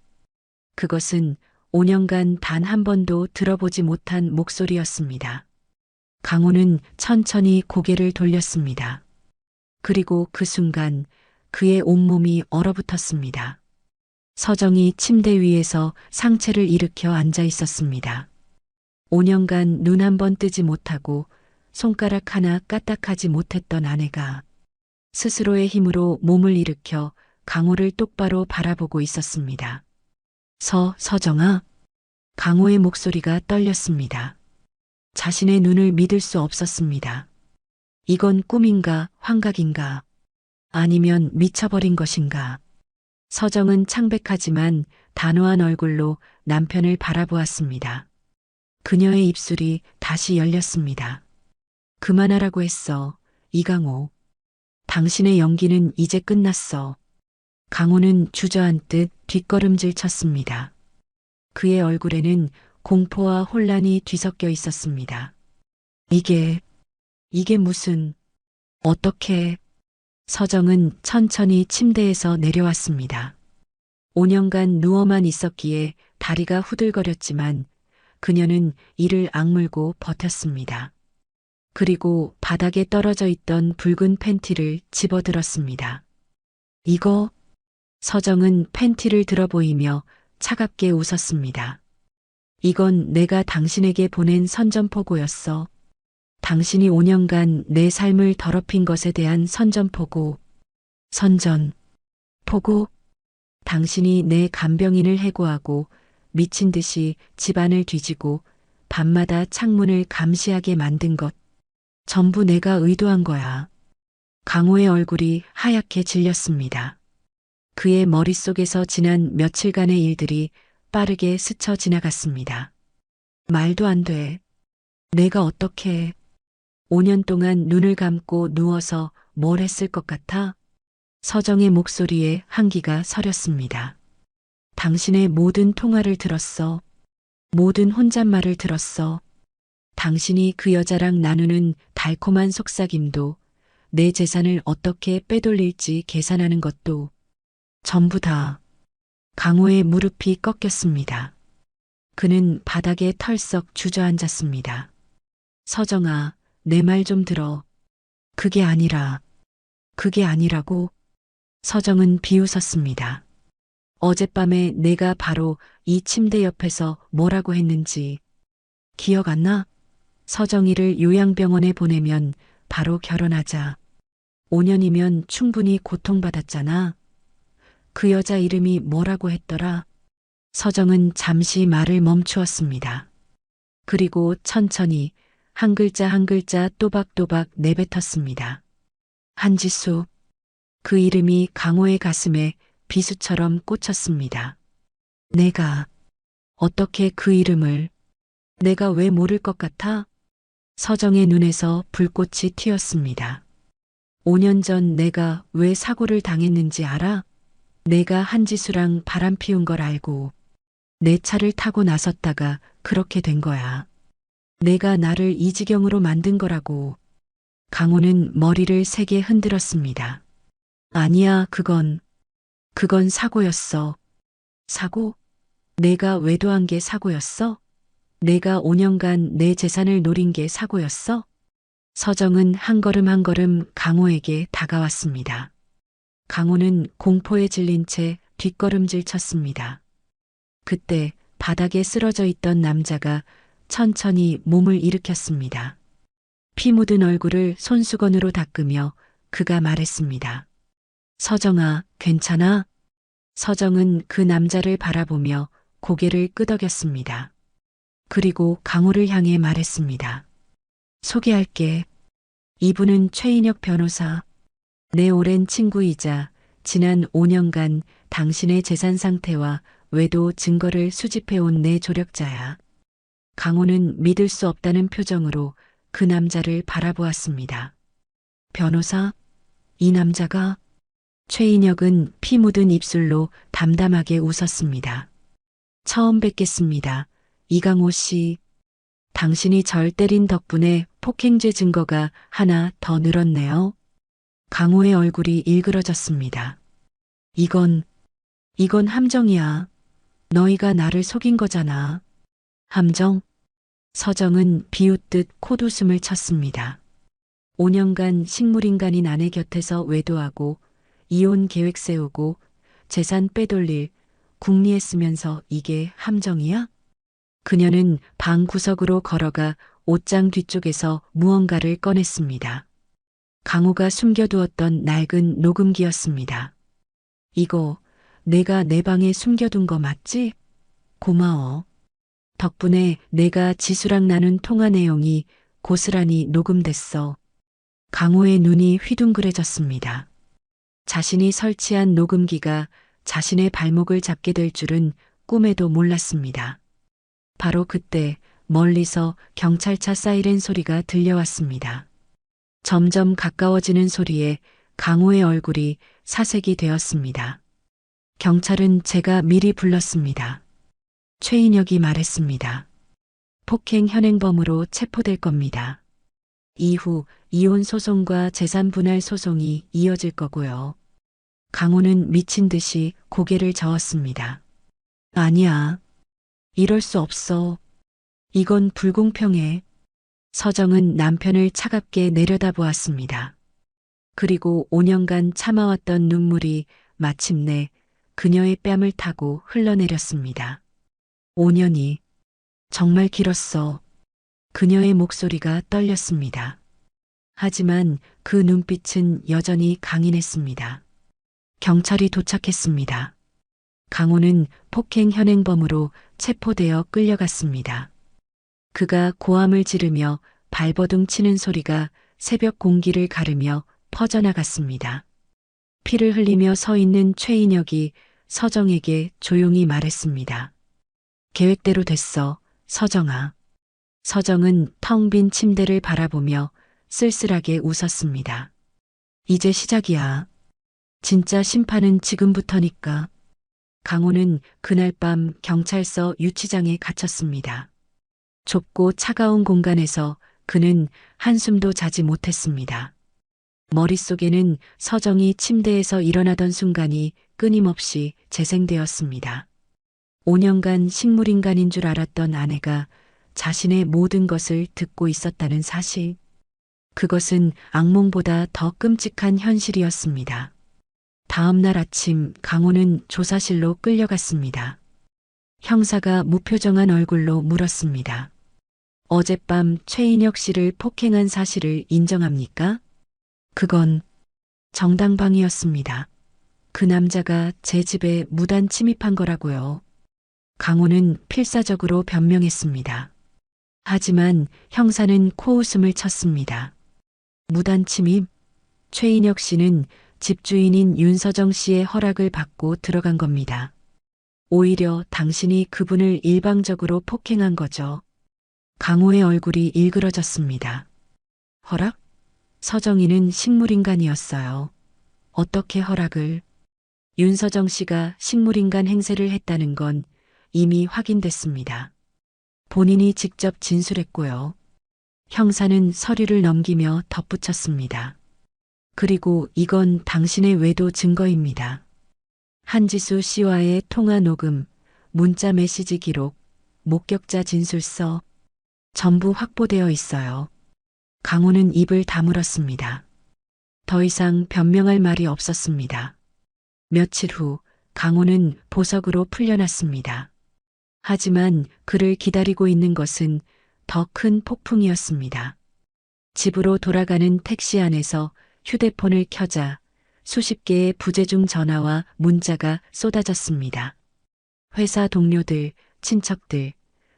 그것은 5년간 단 한 번도 들어보지 못한 목소리였습니다. 강호는 천천히 고개를 돌렸습니다. 그리고 그 순간 그의 온몸이 얼어붙었습니다. 서정이 침대 위에서 상체를 일으켜 앉아 있었습니다. 5년간 눈 한 번 뜨지 못하고 손가락 하나 까딱하지 못했던 아내가 스스로의 힘으로 몸을 일으켜 강호를 똑바로 바라보고 있었습니다. 서정아? 강호의 목소리가 떨렸습니다. 자신의 눈을 믿을 수 없었습니다. 이건 꿈인가 환각인가? 아니면 미쳐버린 것인가? 서정은 창백하지만 단호한 얼굴로 남편을 바라보았습니다. 그녀의 입술이 다시 열렸습니다. 그만하라고 했어, 이강호. 당신의 연기는 이제 끝났어. 강호는 주저앉듯 뒷걸음질 쳤습니다. 그의 얼굴에는 공포와 혼란이 뒤섞여 있었습니다. 이게 무슨, 어떻게. 서정은 천천히 침대에서 내려왔습니다. 5년간 누워만 있었기에 다리가 후들거렸지만 그녀는 이를 악물고 버텼습니다. 그리고 바닥에 떨어져 있던 붉은 팬티를 집어들었습니다. 이거? 서정은 팬티를 들어 보이며 차갑게 웃었습니다. 이건 내가 당신에게 보낸 선전포고였어. 당신이 5년간 내 삶을 더럽힌 것에 대한 선전포고. 선전포고? 당신이 내 간병인을 해고하고 미친 듯이 집안을 뒤지고 밤마다 창문을 감시하게 만든 것. 전부 내가 의도한 거야. 강호의 얼굴이 하얗게 질렸습니다. 그의 머릿속에서 지난 며칠간의 일들이 빠르게 스쳐 지나갔습니다. 말도 안 돼. 내가 어떻게 5년 동안 눈을 감고 누워서 뭘 했을 것 같아? 서정의 목소리에 한기가 서렸습니다. 당신의 모든 통화를 들었어. 모든 혼잣말을 들었어. 당신이 그 여자랑 나누는 달콤한 속삭임도 내 재산을 어떻게 빼돌릴지 계산하는 것도 전부 다. 강호의 무릎이 꺾였습니다. 그는 바닥에 털썩 주저앉았습니다. 서정아, 내 말 좀 들어. 그게 아니라고. 서정은 비웃었습니다. 어젯밤에 내가 바로 이 침대 옆에서 뭐라고 했는지 기억 안 나? 서정이를 요양병원에 보내면 바로 결혼하자. 5년이면 충분히 고통받았잖아. 그 여자 이름이 뭐라고 했더라? 서정은 잠시 말을 멈추었습니다. 그리고 천천히 한 글자 한 글자 또박또박 내뱉었습니다. 한지수. 그 이름이 강호의 가슴에 비수처럼 꽂혔습니다. 내가 어떻게 그 이름을, 내가 왜 모를 것 같아? 서정의 눈에서 불꽃이 튀었습니다. 5년 전 내가 왜 사고를 당했는지 알아? 내가 한지수랑 바람 피운 걸 알고 내 차를 타고 나섰다가 그렇게 된 거야. 내가 나를 이 지경으로 만든 거라고. 강호는 머리를 세게 흔들었습니다. 아니야, 그건 사고였어. 사고? 내가 외도한 게 사고였어? 내가 5년간 내 재산을 노린 게 사고였어? 서정은 한 걸음 한 걸음 강호에게 다가왔습니다. 강호는 공포에 질린 채 뒷걸음질 쳤습니다. 그때 바닥에 쓰러져 있던 남자가 천천히 몸을 일으켰습니다. 피 묻은 얼굴을 손수건으로 닦으며 그가 말했습니다. 서정아, 괜찮아? 서정은 그 남자를 바라보며 고개를 끄덕였습니다. 그리고 강호를 향해 말했습니다. 소개할게. 이분은 최인혁 변호사. 내 오랜 친구이자 지난 5년간 당신의 재산 상태와 외도 증거를 수집해온 내 조력자야. 강호는 믿을 수 없다는 표정으로 그 남자를 바라보았습니다. 변호사? 이 남자가? 최인혁은 피 묻은 입술로 담담하게 웃었습니다. 처음 뵙겠습니다. 이강호 씨. 당신이 절 때린 덕분에 폭행죄 증거가 하나 더 늘었네요. 강호의 얼굴이 일그러졌습니다. 이건 함정이야. 너희가 나를 속인 거잖아. 함정? 서정은 비웃듯 콧웃음을 쳤습니다. 5년간 식물인간인 아내 곁에서 외도하고 이혼 계획 세우고 재산 빼돌릴 궁리했으면서 이게 함정이야? 그녀는 방 구석으로 걸어가 옷장 뒤쪽에서 무언가를 꺼냈습니다. 강호가 숨겨두었던 낡은 녹음기였습니다. 이거 내가 내 방에 숨겨둔 거 맞지? 고마워. 덕분에 내가 지수랑 나눈 통화 내용이 고스란히 녹음됐어. 강호의 눈이 휘둥그레졌습니다. 자신이 설치한 녹음기가 자신의 발목을 잡게 될 줄은 꿈에도 몰랐습니다. 바로 그때 멀리서 경찰차 사이렌 소리가 들려왔습니다. 점점 가까워지는 소리에 강호의 얼굴이 사색이 되었습니다. 경찰은 제가 미리 불렀습니다. 최인혁이 말했습니다. 폭행 현행범으로 체포될 겁니다. 이후 이혼 소송과 재산 분할 소송이 이어질 거고요. 강호는 미친 듯이 고개를 저었습니다. 아니야. 이럴 수 없어. 이건 불공평해. 서정은 남편을 차갑게 내려다보았습니다. 그리고 5년간 참아왔던 눈물이 마침내 그녀의 뺨을 타고 흘러내렸습니다. 5년이 정말 길었어. 그녀의 목소리가 떨렸습니다. 하지만 그 눈빛은 여전히 강인했습니다. 경찰이 도착했습니다. 강호는 폭행 현행범으로 체포되어 끌려갔습니다. 그가 고함을 지르며 발버둥 치는 소리가 새벽 공기를 가르며 퍼져나갔습니다. 피를 흘리며 서 있는 최인혁이 서정에게 조용히 말했습니다. 계획대로 됐어, 서정아. 서정은 텅 빈 침대를 바라보며 쓸쓸하게 웃었습니다. 이제 시작이야. 진짜 심판은 지금부터니까. 강호는 그날 밤 경찰서 유치장에 갇혔습니다. 좁고 차가운 공간에서 그는 한숨도 자지 못했습니다. 머릿속에는 서정이 침대에서 일어나던 순간이 끊임없이 재생되었습니다. 5년간 식물인간인 줄 알았던 아내가 자신의 모든 것을 듣고 있었다는 사실. 그것은 악몽보다 더 끔찍한 현실이었습니다. 다음 날 아침 강호는 조사실로 끌려갔습니다. 형사가 무표정한 얼굴로 물었습니다. 어젯밤 최인혁 씨를 폭행한 사실을 인정합니까? 그건 정당방위였습니다. 그 남자가 제 집에 무단 침입한 거라고요. 강호는 필사적으로 변명했습니다. 하지만 형사는 코웃음을 쳤습니다. 무단 침입? 최인혁 씨는 집주인인 윤서정 씨의 허락을 받고 들어간 겁니다. 오히려 당신이 그분을 일방적으로 폭행한 거죠. 강호의 얼굴이 일그러졌습니다. 허락? 서정이는 식물인간이었어요. 어떻게 허락을? 윤서정 씨가 식물인간 행세를 했다는 건 이미 확인됐습니다. 본인이 직접 진술했고요. 형사는 서류를 넘기며 덧붙였습니다. 그리고 이건 당신의 외도 증거입니다. 한지수 씨와의 통화 녹음, 문자 메시지 기록, 목격자 진술서, 전부 확보되어 있어요. 강호는 입을 다물었습니다. 더 이상 변명할 말이 없었습니다. 며칠 후 강호는 보석으로 풀려났습니다. 하지만 그를 기다리고 있는 것은 더 큰 폭풍이었습니다. 집으로 돌아가는 택시 안에서 휴대폰을 켜자 수십 개의 부재중 전화와 문자가 쏟아졌습니다. 회사 동료들, 친척들,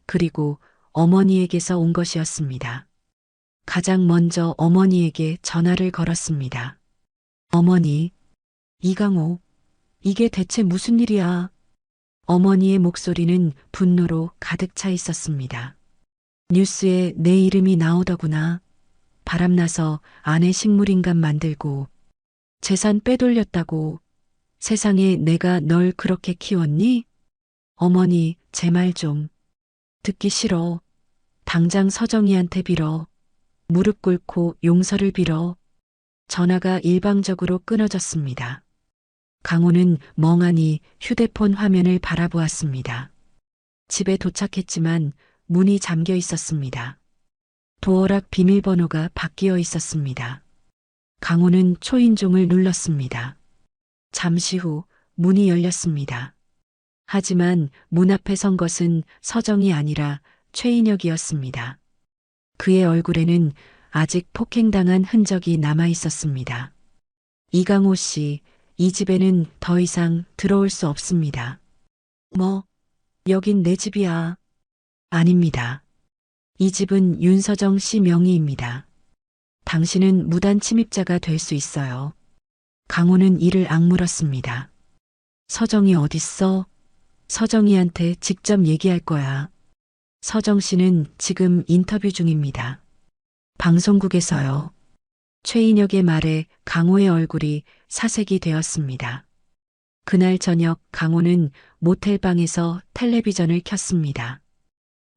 그리고 어머니에게서 온 것이었습니다. 가장 먼저 어머니에게 전화를 걸었습니다. 어머니, 이강호, 이게 대체 무슨 일이야? 어머니의 목소리는 분노로 가득 차 있었습니다. 뉴스에 내 이름이 나오더구나. 바람나서 아내 식물인간 만들고 재산 빼돌렸다고. 세상에 내가 널 그렇게 키웠니? 어머니, 제 말 좀. 듣기 싫어. 당장 서정이한테 빌어. 무릎 꿇고 용서를 빌어. 전화가 일방적으로 끊어졌습니다. 강호는 멍하니 휴대폰 화면을 바라보았습니다. 집에 도착했지만 문이 잠겨 있었습니다. 도어락 비밀번호가 바뀌어 있었습니다. 강호는 초인종을 눌렀습니다. 잠시 후 문이 열렸습니다. 하지만 문 앞에 선 것은 서정이 아니라 최인혁이었습니다. 그의 얼굴에는 아직 폭행당한 흔적이 남아 있었습니다. 이강호 씨, 이 집에는 더 이상 들어올 수 없습니다. 뭐, 여긴 내 집이야. 아닙니다. 이 집은 윤서정 씨 명의입니다. 당신은 무단 침입자가 될 수 있어요. 강호는 이를 악물었습니다. 서정이 어딨어? 서정이한테 직접 얘기할 거야. 서정 씨는 지금 인터뷰 중입니다. 방송국에서요. 최인혁의 말에 강호의 얼굴이 사색이 되었습니다. 그날 저녁 강호는 모텔방에서 텔레비전을 켰습니다.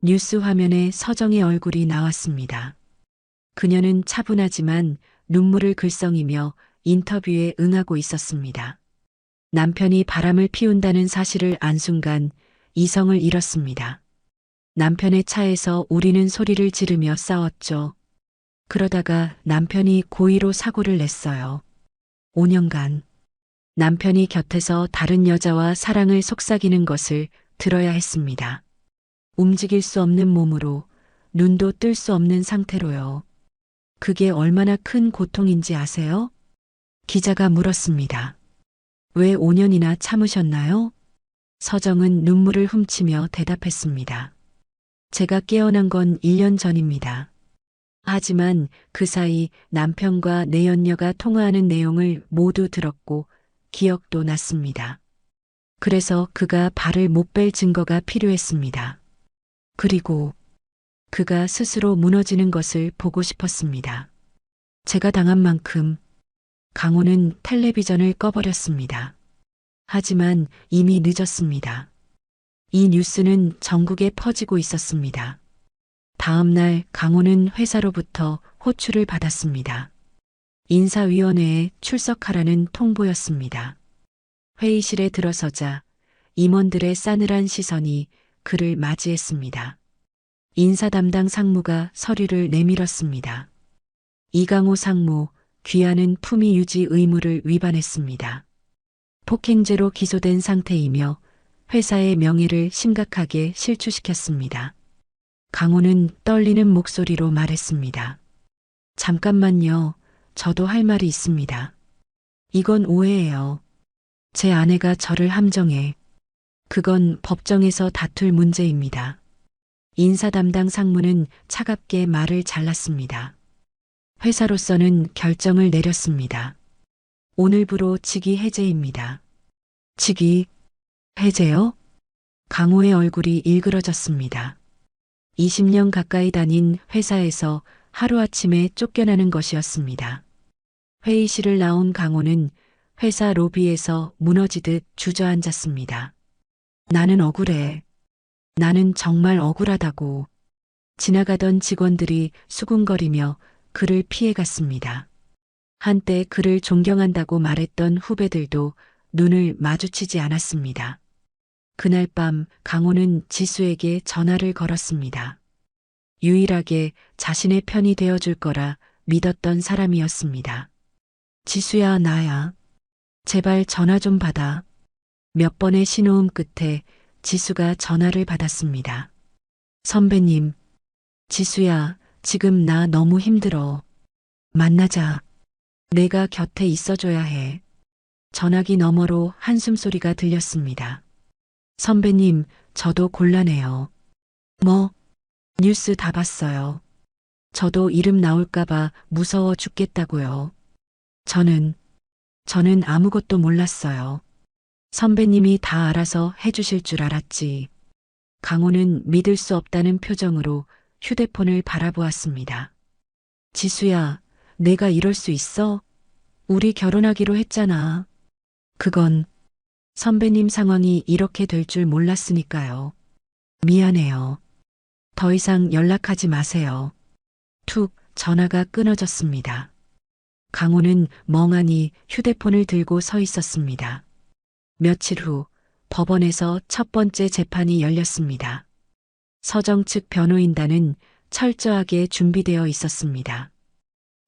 뉴스 화면에 서정의 얼굴이 나왔습니다. 그녀는 차분하지만 눈물을 글썽이며 인터뷰에 응하고 있었습니다. 남편이 바람을 피운다는 사실을 안 순간 이성을 잃었습니다. 남편의 차에서 우리는 소리를 지르며 싸웠죠. 그러다가 남편이 고의로 사고를 냈어요. 5년간 남편이 곁에서 다른 여자와 사랑을 속삭이는 것을 들어야 했습니다. 움직일 수 없는 몸으로, 눈도 뜰 수 없는 상태로요. 그게 얼마나 큰 고통인지 아세요? 기자가 물었습니다. 왜 5년이나 참으셨나요? 서정은 눈물을 훔치며 대답했습니다. 제가 깨어난 건 1년 전입니다. 하지만 그 사이 남편과 내연녀가 통화하는 내용을 모두 들었고 기억도 났습니다. 그래서 그가 발을 못 뺄 증거가 필요했습니다. 그리고 그가 스스로 무너지는 것을 보고 싶었습니다. 제가 당한 만큼. 강호는 텔레비전을 꺼버렸습니다. 하지만 이미 늦었습니다. 이 뉴스는 전국에 퍼지고 있었습니다. 다음 날 강호는 회사로부터 호출을 받았습니다. 인사위원회에 출석하라는 통보였습니다. 회의실에 들어서자 임원들의 싸늘한 시선이 그를 맞이했습니다. 인사 담당 상무가 서류를 내밀었습니다. 이강호 상무, 귀하는 품위 유지 의무를 위반했습니다. 폭행죄로 기소된 상태이며 회사의 명예를 심각하게 실추시켰습니다. 강호는 떨리는 목소리로 말했습니다. 잠깐만요. 저도 할 말이 있습니다. 이건 오해예요. 제 아내가 저를 함정해. 그건 법정에서 다툴 문제입니다. 인사 담당 상무는 차갑게 말을 잘랐습니다. 회사로서는 결정을 내렸습니다. 오늘부로 직위 해제입니다. 직위 해제요? 강호의 얼굴이 일그러졌습니다. 20년 가까이 다닌 회사에서 하루아침에 쫓겨나는 것이었습니다. 회의실을 나온 강호는 회사 로비에서 무너지듯 주저앉았습니다. 나는 억울해. 나는 정말 억울하다고. 지나가던 직원들이 수군거리며 그를 피해갔습니다. 한때 그를 존경한다고 말했던 후배들도 눈을 마주치지 않았습니다. 그날 밤 강호는 지수에게 전화를 걸었습니다. 유일하게 자신의 편이 되어줄 거라 믿었던 사람이었습니다. 지수야, 나야. 제발 전화 좀 받아. 몇 번의 신호음 끝에 지수가 전화를 받았습니다. 선배님, 지수야, 지금 나 너무 힘들어. 만나자. 내가 곁에 있어줘야 해. 전화기 너머로 한숨소리가 들렸습니다. 선배님, 저도 곤란해요. 뭐? 뉴스 다 봤어요. 저도 이름 나올까봐 무서워 죽겠다고요. 저는 아무것도 몰랐어요. 선배님이 다 알아서 해주실 줄 알았지. 강호는 믿을 수 없다는 표정으로 휴대폰을 바라보았습니다. 지수야, 내가 이럴 수 있어? 우리 결혼하기로 했잖아. 그건 선배님 상황이 이렇게 될 줄 몰랐으니까요. 미안해요. 더 이상 연락하지 마세요. 툭 전화가 끊어졌습니다. 강호는 멍하니 휴대폰을 들고 서 있었습니다. 며칠 후 법원에서 첫 번째 재판이 열렸습니다. 서정 측 변호인단은 철저하게 준비되어 있었습니다.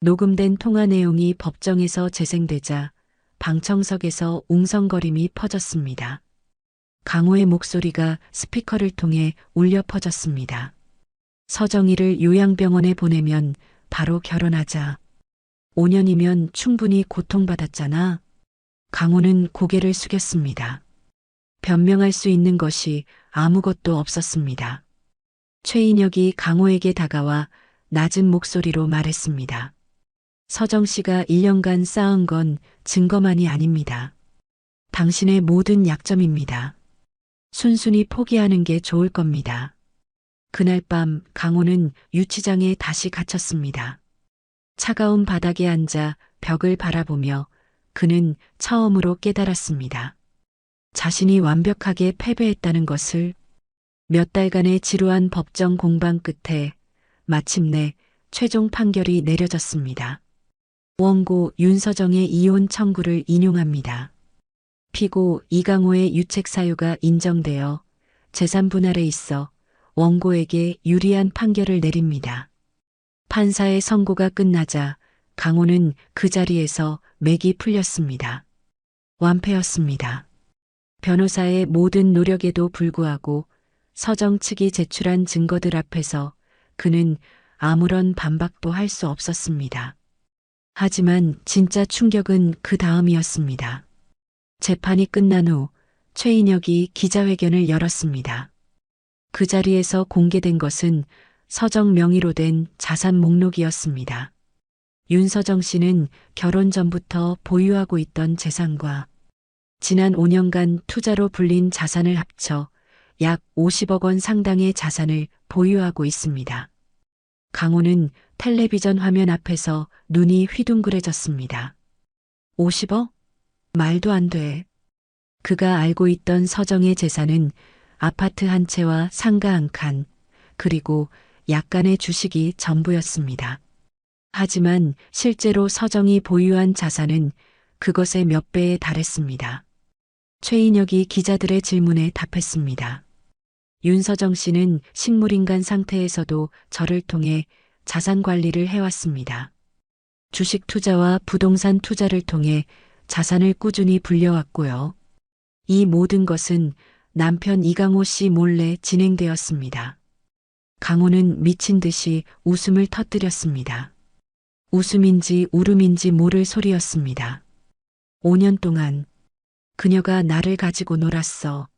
녹음된 통화 내용이 법정에서 재생되자 방청석에서 웅성거림이 퍼졌습니다. 강호의 목소리가 스피커를 통해 울려 퍼졌습니다. 서정이를 요양병원에 보내면 바로 결혼하자. 5년이면 충분히 고통받았잖아. 강호는 고개를 숙였습니다. 변명할 수 있는 것이 아무것도 없었습니다. 최인혁이 강호에게 다가와 낮은 목소리로 말했습니다. 서정 씨가 1년간 쌓은 건 증거만이 아닙니다. 당신의 모든 약점입니다. 순순히 포기하는 게 좋을 겁니다. 그날 밤 강호는 유치장에 다시 갇혔습니다. 차가운 바닥에 앉아 벽을 바라보며 그는 처음으로 깨달았습니다. 자신이 완벽하게 패배했다는 것을. 몇 달간의 지루한 법정 공방 끝에 마침내 최종 판결이 내려졌습니다. 원고 윤서정의 이혼 청구를 인용합니다. 피고 이강호의 유책 사유가 인정되어 재산 분할에 있어 원고에게 유리한 판결을 내립니다. 판사의 선고가 끝나자 강호는 그 자리에서 맥이 풀렸습니다. 완패였습니다. 변호사의 모든 노력에도 불구하고 서정 측이 제출한 증거들 앞에서 그는 아무런 반박도 할 수 없었습니다. 하지만 진짜 충격은 그 다음이었습니다. 재판이 끝난 후 최인혁이 기자회견을 열었습니다. 그 자리에서 공개된 것은 서정 명의로 된 자산 목록이었습니다. 윤서정 씨는 결혼 전부터 보유하고 있던 재산과 지난 5년간 투자로 불린 자산을 합쳐 약 50억 원 상당의 자산을 보유하고 있습니다. 강호는 텔레비전 화면 앞에서 눈이 휘둥그레졌습니다. 50억? 말도 안 돼. 그가 알고 있던 서정의 재산은 아파트 한 채와 상가 한 칸, 그리고 약간의 주식이 전부였습니다. 하지만 실제로 서정이 보유한 자산은 그것의 몇 배에 달했습니다. 최인혁이 기자들의 질문에 답했습니다. 윤서정 씨는 식물인간 상태에서도 저를 통해 자산 관리를 해왔습니다. 주식 투자와 부동산 투자를 통해 자산을 꾸준히 불려왔고요. 이 모든 것은 남편 이강호 씨 몰래 진행되었습니다. 강호는 미친 듯이 웃음을 터뜨렸습니다. 웃음인지 울음인지 모를 소리였습니다. 5년 동안 그녀가 나를 가지고 놀았어.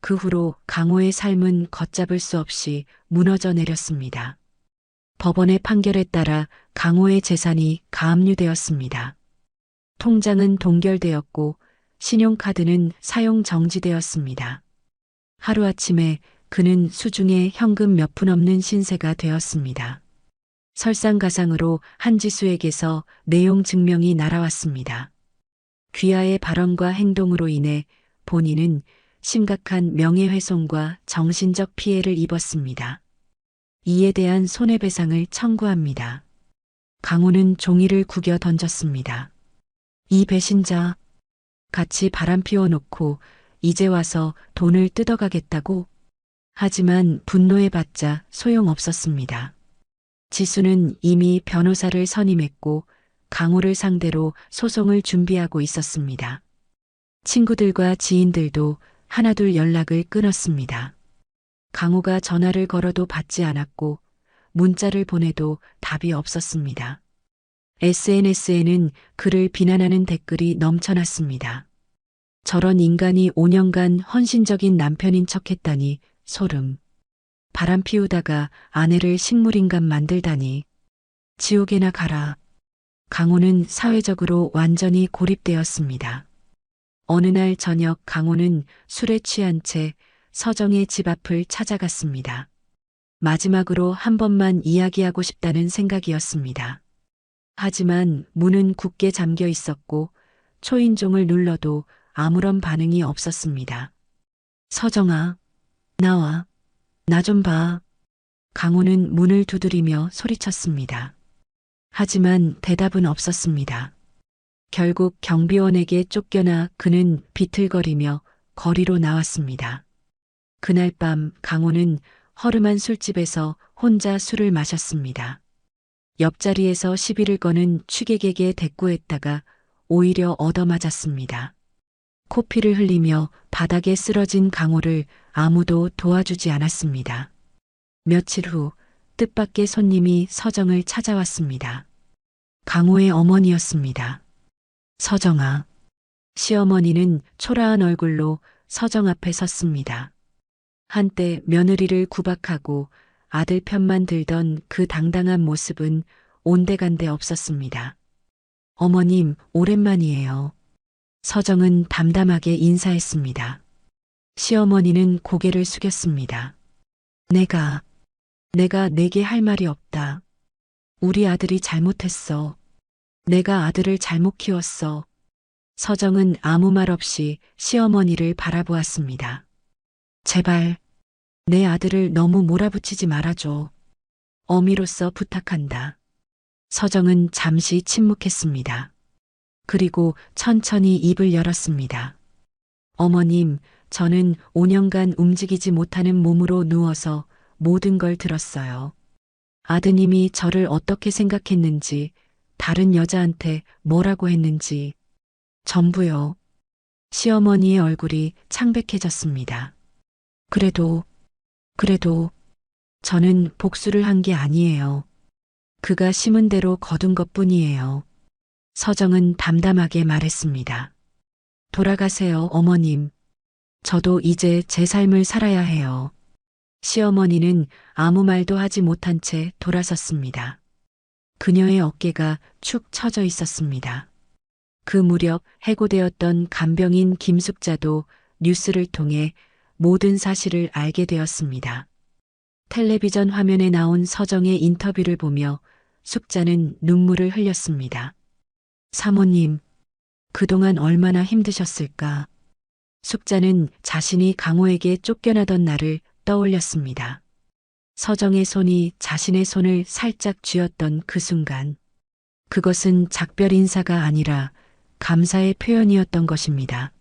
그 후로 강호의 삶은 걷잡을 수 없이 무너져 내렸습니다. 법원의 판결에 따라 강호의 재산이 가압류되었습니다. 통장은 동결되었고 신용카드는 사용 정지되었습니다. 하루아침에 그는 수중에 현금 몇 푼 없는 신세가 되었습니다. 설상가상으로 한지수에게서 내용 증명이 날아왔습니다. 귀하의 발언과 행동으로 인해 본인은 심각한 명예훼손과 정신적 피해를 입었습니다. 이에 대한 손해배상을 청구합니다. 강호는 종이를 구겨 던졌습니다. 이 배신자, 같이 바람 피워놓고 이제 와서 돈을 뜯어가겠다고? 하지만 분노에 받자 소용없었습니다. 지수는 이미 변호사를 선임했고 강호를 상대로 소송을 준비하고 있었습니다. 친구들과 지인들도 하나둘 연락을 끊었습니다. 강호가 전화를 걸어도 받지 않았고 문자를 보내도 답이 없었습니다. SNS에는 그를 비난하는 댓글이 넘쳐났습니다. 저런 인간이 5년간 헌신적인 남편인 척했다니 소름. 바람 피우다가 아내를 식물인간 만들다니. 지옥에나 가라. 강호는 사회적으로 완전히 고립되었습니다. 어느 날 저녁 강호는 술에 취한 채 서정의 집 앞을 찾아갔습니다. 마지막으로 한 번만 이야기하고 싶다는 생각이었습니다. 하지만 문은 굳게 잠겨 있었고 초인종을 눌러도 아무런 반응이 없었습니다. 서정아, 나와. 나 좀 봐. 강호는 문을 두드리며 소리쳤습니다. 하지만 대답은 없었습니다. 결국 경비원에게 쫓겨나 그는 비틀거리며 거리로 나왔습니다. 그날 밤 강호는 허름한 술집에서 혼자 술을 마셨습니다. 옆자리에서 시비를 거는 취객에게 대꾸했다가 오히려 얻어맞았습니다. 코피를 흘리며 바닥에 쓰러진 강호를 아무도 도와주지 않았습니다. 며칠 후 뜻밖의 손님이 서정을 찾아왔습니다. 강호의 어머니였습니다. 서정아. 시어머니는 초라한 얼굴로 서정 앞에 섰습니다. 한때 며느리를 구박하고 아들 편만 들던 그 당당한 모습은 온데간데 없었습니다. 어머님, 오랜만이에요. 서정은 담담하게 인사했습니다. 시어머니는 고개를 숙였습니다. 내가 내게 할 말이 없다. 우리 아들이 잘못했어. 내가 아들을 잘못 키웠어. 서정은 아무 말 없이 시어머니를 바라보았습니다. 제발 내 아들을 너무 몰아붙이지 말아줘. 어미로서 부탁한다. 서정은 잠시 침묵했습니다. 그리고 천천히 입을 열었습니다. 어머님, 저는 5년간 움직이지 못하는 몸으로 누워서 모든 걸 들었어요. 아드님이 저를 어떻게 생각했는지, 다른 여자한테 뭐라고 했는지, 전부요. 시어머니의 얼굴이 창백해졌습니다. 그래도 저는 복수를 한 게 아니에요. 그가 심은 대로 거둔 것뿐이에요. 서정은 담담하게 말했습니다. 돌아가세요, 어머님. 저도 이제 제 삶을 살아야 해요. 시어머니는 아무 말도 하지 못한 채 돌아섰습니다. 그녀의 어깨가 축 처져 있었습니다. 그 무렵 해고되었던 간병인 김숙자도 뉴스를 통해 모든 사실을 알게 되었습니다. 텔레비전 화면에 나온 서정의 인터뷰를 보며 숙자는 눈물을 흘렸습니다. 사모님, 그동안 얼마나 힘드셨을까. 숙자는 자신이 강호에게 쫓겨나던 날을 떠올렸습니다. 서정의 손이 자신의 손을 살짝 쥐었던 그 순간, 그것은 작별 인사가 아니라 감사의 표현이었던 것입니다.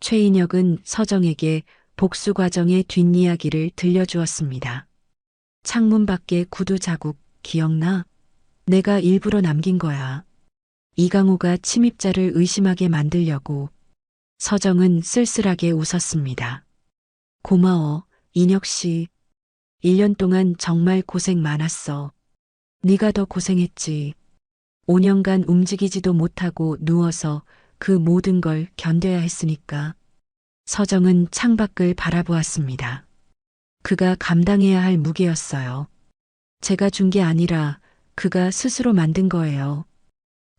최인혁은 서정에게 복수 과정의 뒷이야기를 들려주었습니다. 창문 밖에 구두 자국 기억나? 내가 일부러 남긴 거야. 이강호가 침입자를 의심하게 만들려고. 서정은 쓸쓸하게 웃었습니다. 고마워, 인혁 씨. 1년 동안 정말 고생 많았어. 네가 더 고생했지. 5년간 움직이지도 못하고 누워서 그 모든 걸 견뎌야 했으니까. 서정은 창밖을 바라보았습니다. 그가 감당해야 할 무게였어요. 제가 준 게 아니라 그가 스스로 만든 거예요.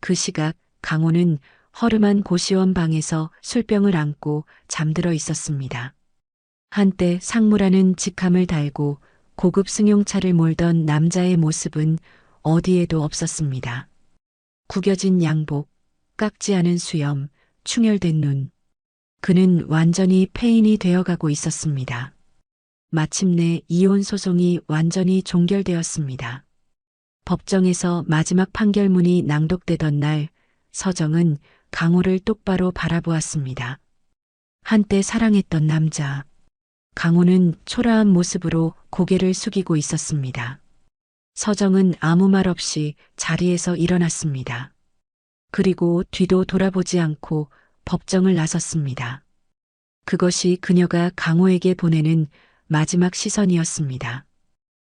그 시각 강호는 허름한 고시원 방에서 술병을 안고 잠들어 있었습니다. 한때 상무라는 직함을 달고 고급 승용차를 몰던 남자의 모습은 어디에도 없었습니다. 구겨진 양복, 깎지 않은 수염, 충혈된 눈. 그는 완전히 폐인이 되어가고 있었습니다. 마침내 이혼 소송이 완전히 종결되었습니다. 법정에서 마지막 판결문이 낭독되던 날, 서정은 강호를 똑바로 바라보았습니다. 한때 사랑했던 남자. 강호는 초라한 모습으로 고개를 숙이고 있었습니다. 서정은 아무 말 없이 자리에서 일어났습니다. 그리고 뒤도 돌아보지 않고 법정을 나섰습니다. 그것이 그녀가 강호에게 보내는 마지막 시선이었습니다.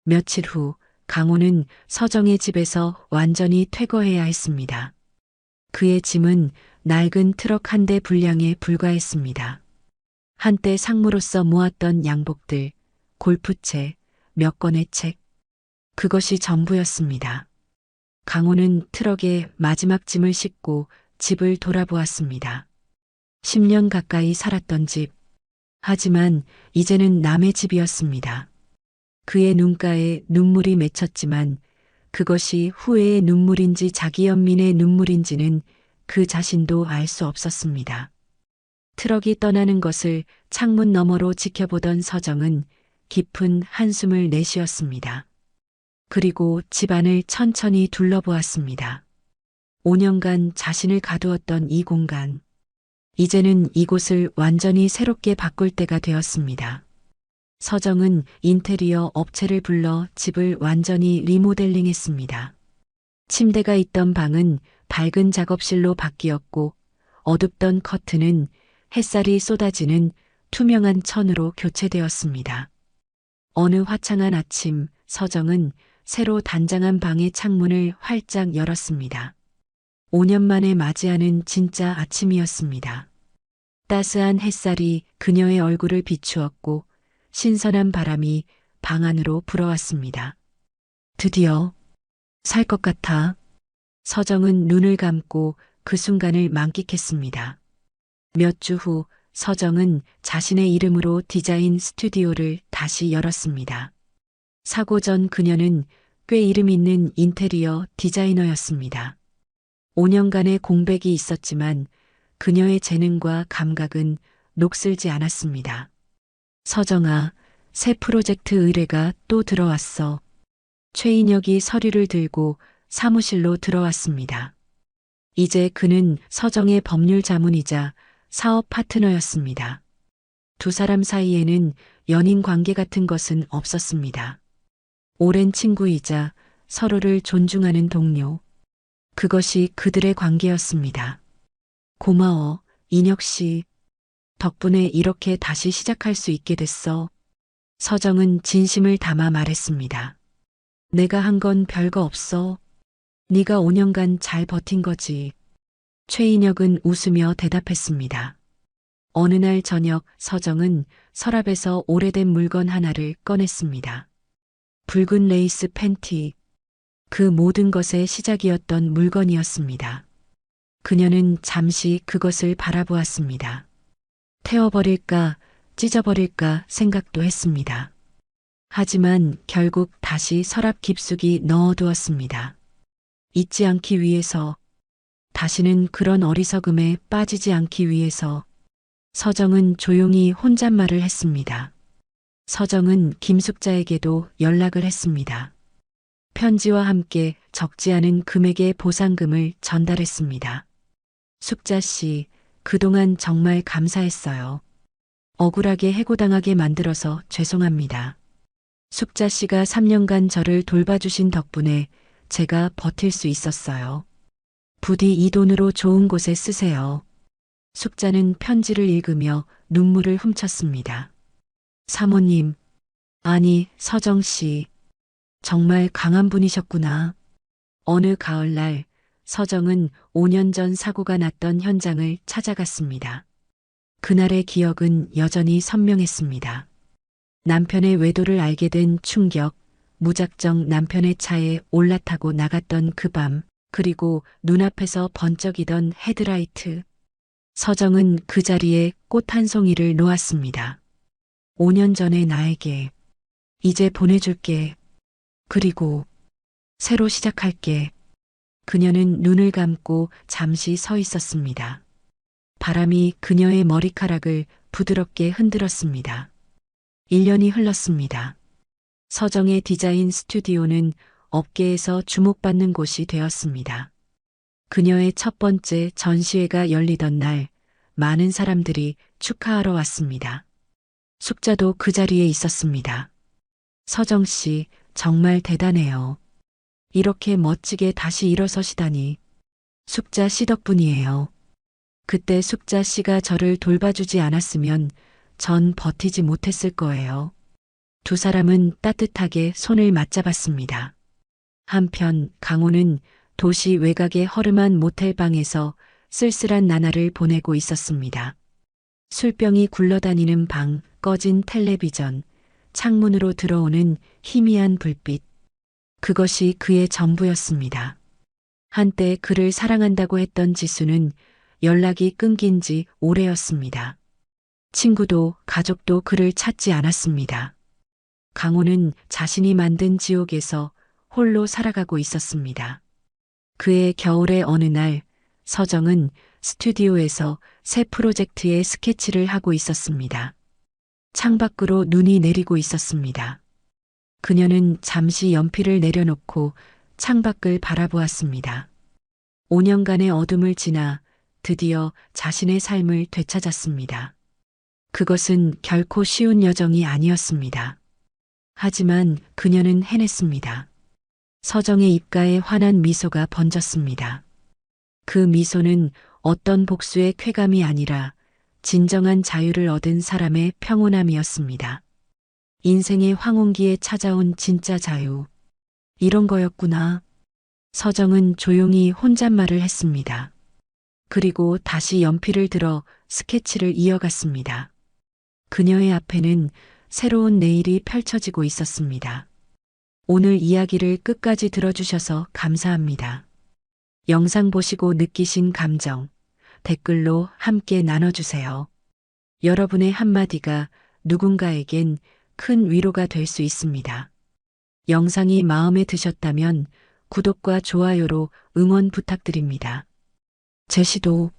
며칠 후 강호는 서정의 집에서 완전히 퇴거해야 했습니다. 그의 짐은 낡은 트럭 한 대 분량에 불과했습니다. 한때 상무로서 모았던 양복들, 골프채, 몇 권의 책. 그것이 전부였습니다. 강호는 트럭에 마지막 짐을 싣고 집을 돌아보았습니다. 10년 가까이 살았던 집. 하지만 이제는 남의 집이었습니다. 그의 눈가에 눈물이 맺혔지만 그것이 후회의 눈물인지 자기 연민의 눈물인지는 그 자신도 알 수 없었습니다. 트럭이 떠나는 것을 창문 너머로 지켜보던 서정은 깊은 한숨을 내쉬었습니다. 그리고 집안을 천천히 둘러보았습니다. 5년간 자신을 가두었던 이 공간. 이제는 이곳을 완전히 새롭게 바꿀 때가 되었습니다. 서정은 인테리어 업체를 불러 집을 완전히 리모델링했습니다. 침대가 있던 방은 밝은 작업실로 바뀌었고 어둡던 커튼은 햇살이 쏟아지는 투명한 천으로 교체되었습니다. 어느 화창한 아침 서정은 새로 단장한 방의 창문을 활짝 열었습니다. 5년 만에 맞이하는 진짜 아침이었습니다. 따스한 햇살이 그녀의 얼굴을 비추었고 신선한 바람이 방 안으로 불어왔습니다. 드디어 살 것 같아. 서정은 눈을 감고 그 순간을 만끽했습니다. 몇 주 후 서정은 자신의 이름으로 디자인 스튜디오를 다시 열었습니다. 사고 전 그녀는 꽤 이름 있는 인테리어 디자이너였습니다. 5년간의 공백이 있었지만 그녀의 재능과 감각은 녹슬지 않았습니다. 서정아, 새 프로젝트 의뢰가 또 들어왔어. 최인혁이 서류를 들고 사무실로 들어왔습니다. 이제 그는 서정의 법률 자문이자 사업 파트너였습니다. 두 사람 사이에는 연인 관계 같은 것은 없었습니다. 오랜 친구이자 서로를 존중하는 동료. 그것이 그들의 관계였습니다. 고마워, 인혁 씨. 덕분에 이렇게 다시 시작할 수 있게 됐어. 서정은 진심을 담아 말했습니다. 내가 한 건 별거 없어. 네가 5년간 잘 버틴 거지. 최인혁은 웃으며 대답했습니다. 어느 날 저녁 서정은 서랍에서 오래된 물건 하나를 꺼냈습니다. 붉은 레이스 팬티. 그 모든 것의 시작이었던 물건이었습니다. 그녀는 잠시 그것을 바라보았습니다. 태워버릴까, 찢어버릴까 생각도 했습니다. 하지만 결국 다시 서랍 깊숙이 넣어두었습니다. 잊지 않기 위해서, 다시는 그런 어리석음에 빠지지 않기 위해서. 서정은 조용히 혼잣말을 했습니다. 서정은 김숙자에게도 연락을 했습니다. 편지와 함께 적지 않은 금액의 보상금을 전달했습니다. 숙자 씨, 그동안 정말 감사했어요. 억울하게 해고당하게 만들어서 죄송합니다. 숙자 씨가 3년간 저를 돌봐주신 덕분에 제가 버틸 수 있었어요. 부디 이 돈으로 좋은 곳에 쓰세요. 숙자는 편지를 읽으며 눈물을 훔쳤습니다. 사모님, 아니, 서정 씨, 정말 강한 분이셨구나. 어느 가을날, 서정은 5년 전 사고가 났던 현장을 찾아갔습니다. 그날의 기억은 여전히 선명했습니다. 남편의 외도를 알게 된 충격, 무작정 남편의 차에 올라타고 나갔던 그 밤, 그리고 눈앞에서 번쩍이던 헤드라이트. 서정은 그 자리에 꽃 한 송이를 놓았습니다. 5년 전의 나에게, 이제 보내줄게. 그리고 새로 시작할게. 그녀는 눈을 감고 잠시 서 있었습니다. 바람이 그녀의 머리카락을 부드럽게 흔들었습니다. 1년이 흘렀습니다. 서정의 디자인 스튜디오는 업계에서 주목받는 곳이 되었습니다. 그녀의 첫 번째 전시회가 열리던 날, 많은 사람들이 축하하러 왔습니다. 숙자도 그 자리에 있었습니다. 서정 씨, 정말 대단해요. 이렇게 멋지게 다시 일어서시다니. 숙자 씨 덕분이에요. 그때 숙자 씨가 저를 돌봐주지 않았으면 전 버티지 못했을 거예요. 두 사람은 따뜻하게 손을 맞잡았습니다. 한편 강호는 도시 외곽의 허름한 모텔방에서 쓸쓸한 나날을 보내고 있었습니다. 술병이 굴러다니는 방, 꺼진 텔레비전, 창문으로 들어오는 희미한 불빛. 그것이 그의 전부였습니다. 한때 그를 사랑한다고 했던 지수는 연락이 끊긴 지 오래였습니다. 친구도 가족도 그를 찾지 않았습니다. 강호는 자신이 만든 지옥에서 홀로 살아가고 있었습니다. 그의 겨울의 어느 날, 서정은 스튜디오에서 새 프로젝트의 스케치를 하고 있었습니다. 창밖으로 눈이 내리고 있었습니다. 그녀는 잠시 연필을 내려놓고 창밖을 바라보았습니다. 5년간의 어둠을 지나 드디어 자신의 삶을 되찾았습니다. 그것은 결코 쉬운 여정이 아니었습니다. 하지만 그녀는 해냈습니다. 서정의 입가에 환한 미소가 번졌습니다. 그 미소는 어떤 복수의 쾌감이 아니라 진정한 자유를 얻은 사람의 평온함이었습니다. 인생의 황혼기에 찾아온 진짜 자유. 이런 거였구나. 서정은 조용히 혼잣말을 했습니다. 그리고 다시 연필을 들어 스케치를 이어갔습니다. 그녀의 앞에는 새로운 내일이 펼쳐지고 있었습니다. 오늘 이야기를 끝까지 들어주셔서 감사합니다. 영상 보시고 느끼신 감정, 댓글로 함께 나눠주세요. 여러분의 한마디가 누군가에겐 큰 위로가 될 수 있습니다. 영상이 마음에 드셨다면 구독과 좋아요로 응원 부탁드립니다. 제시도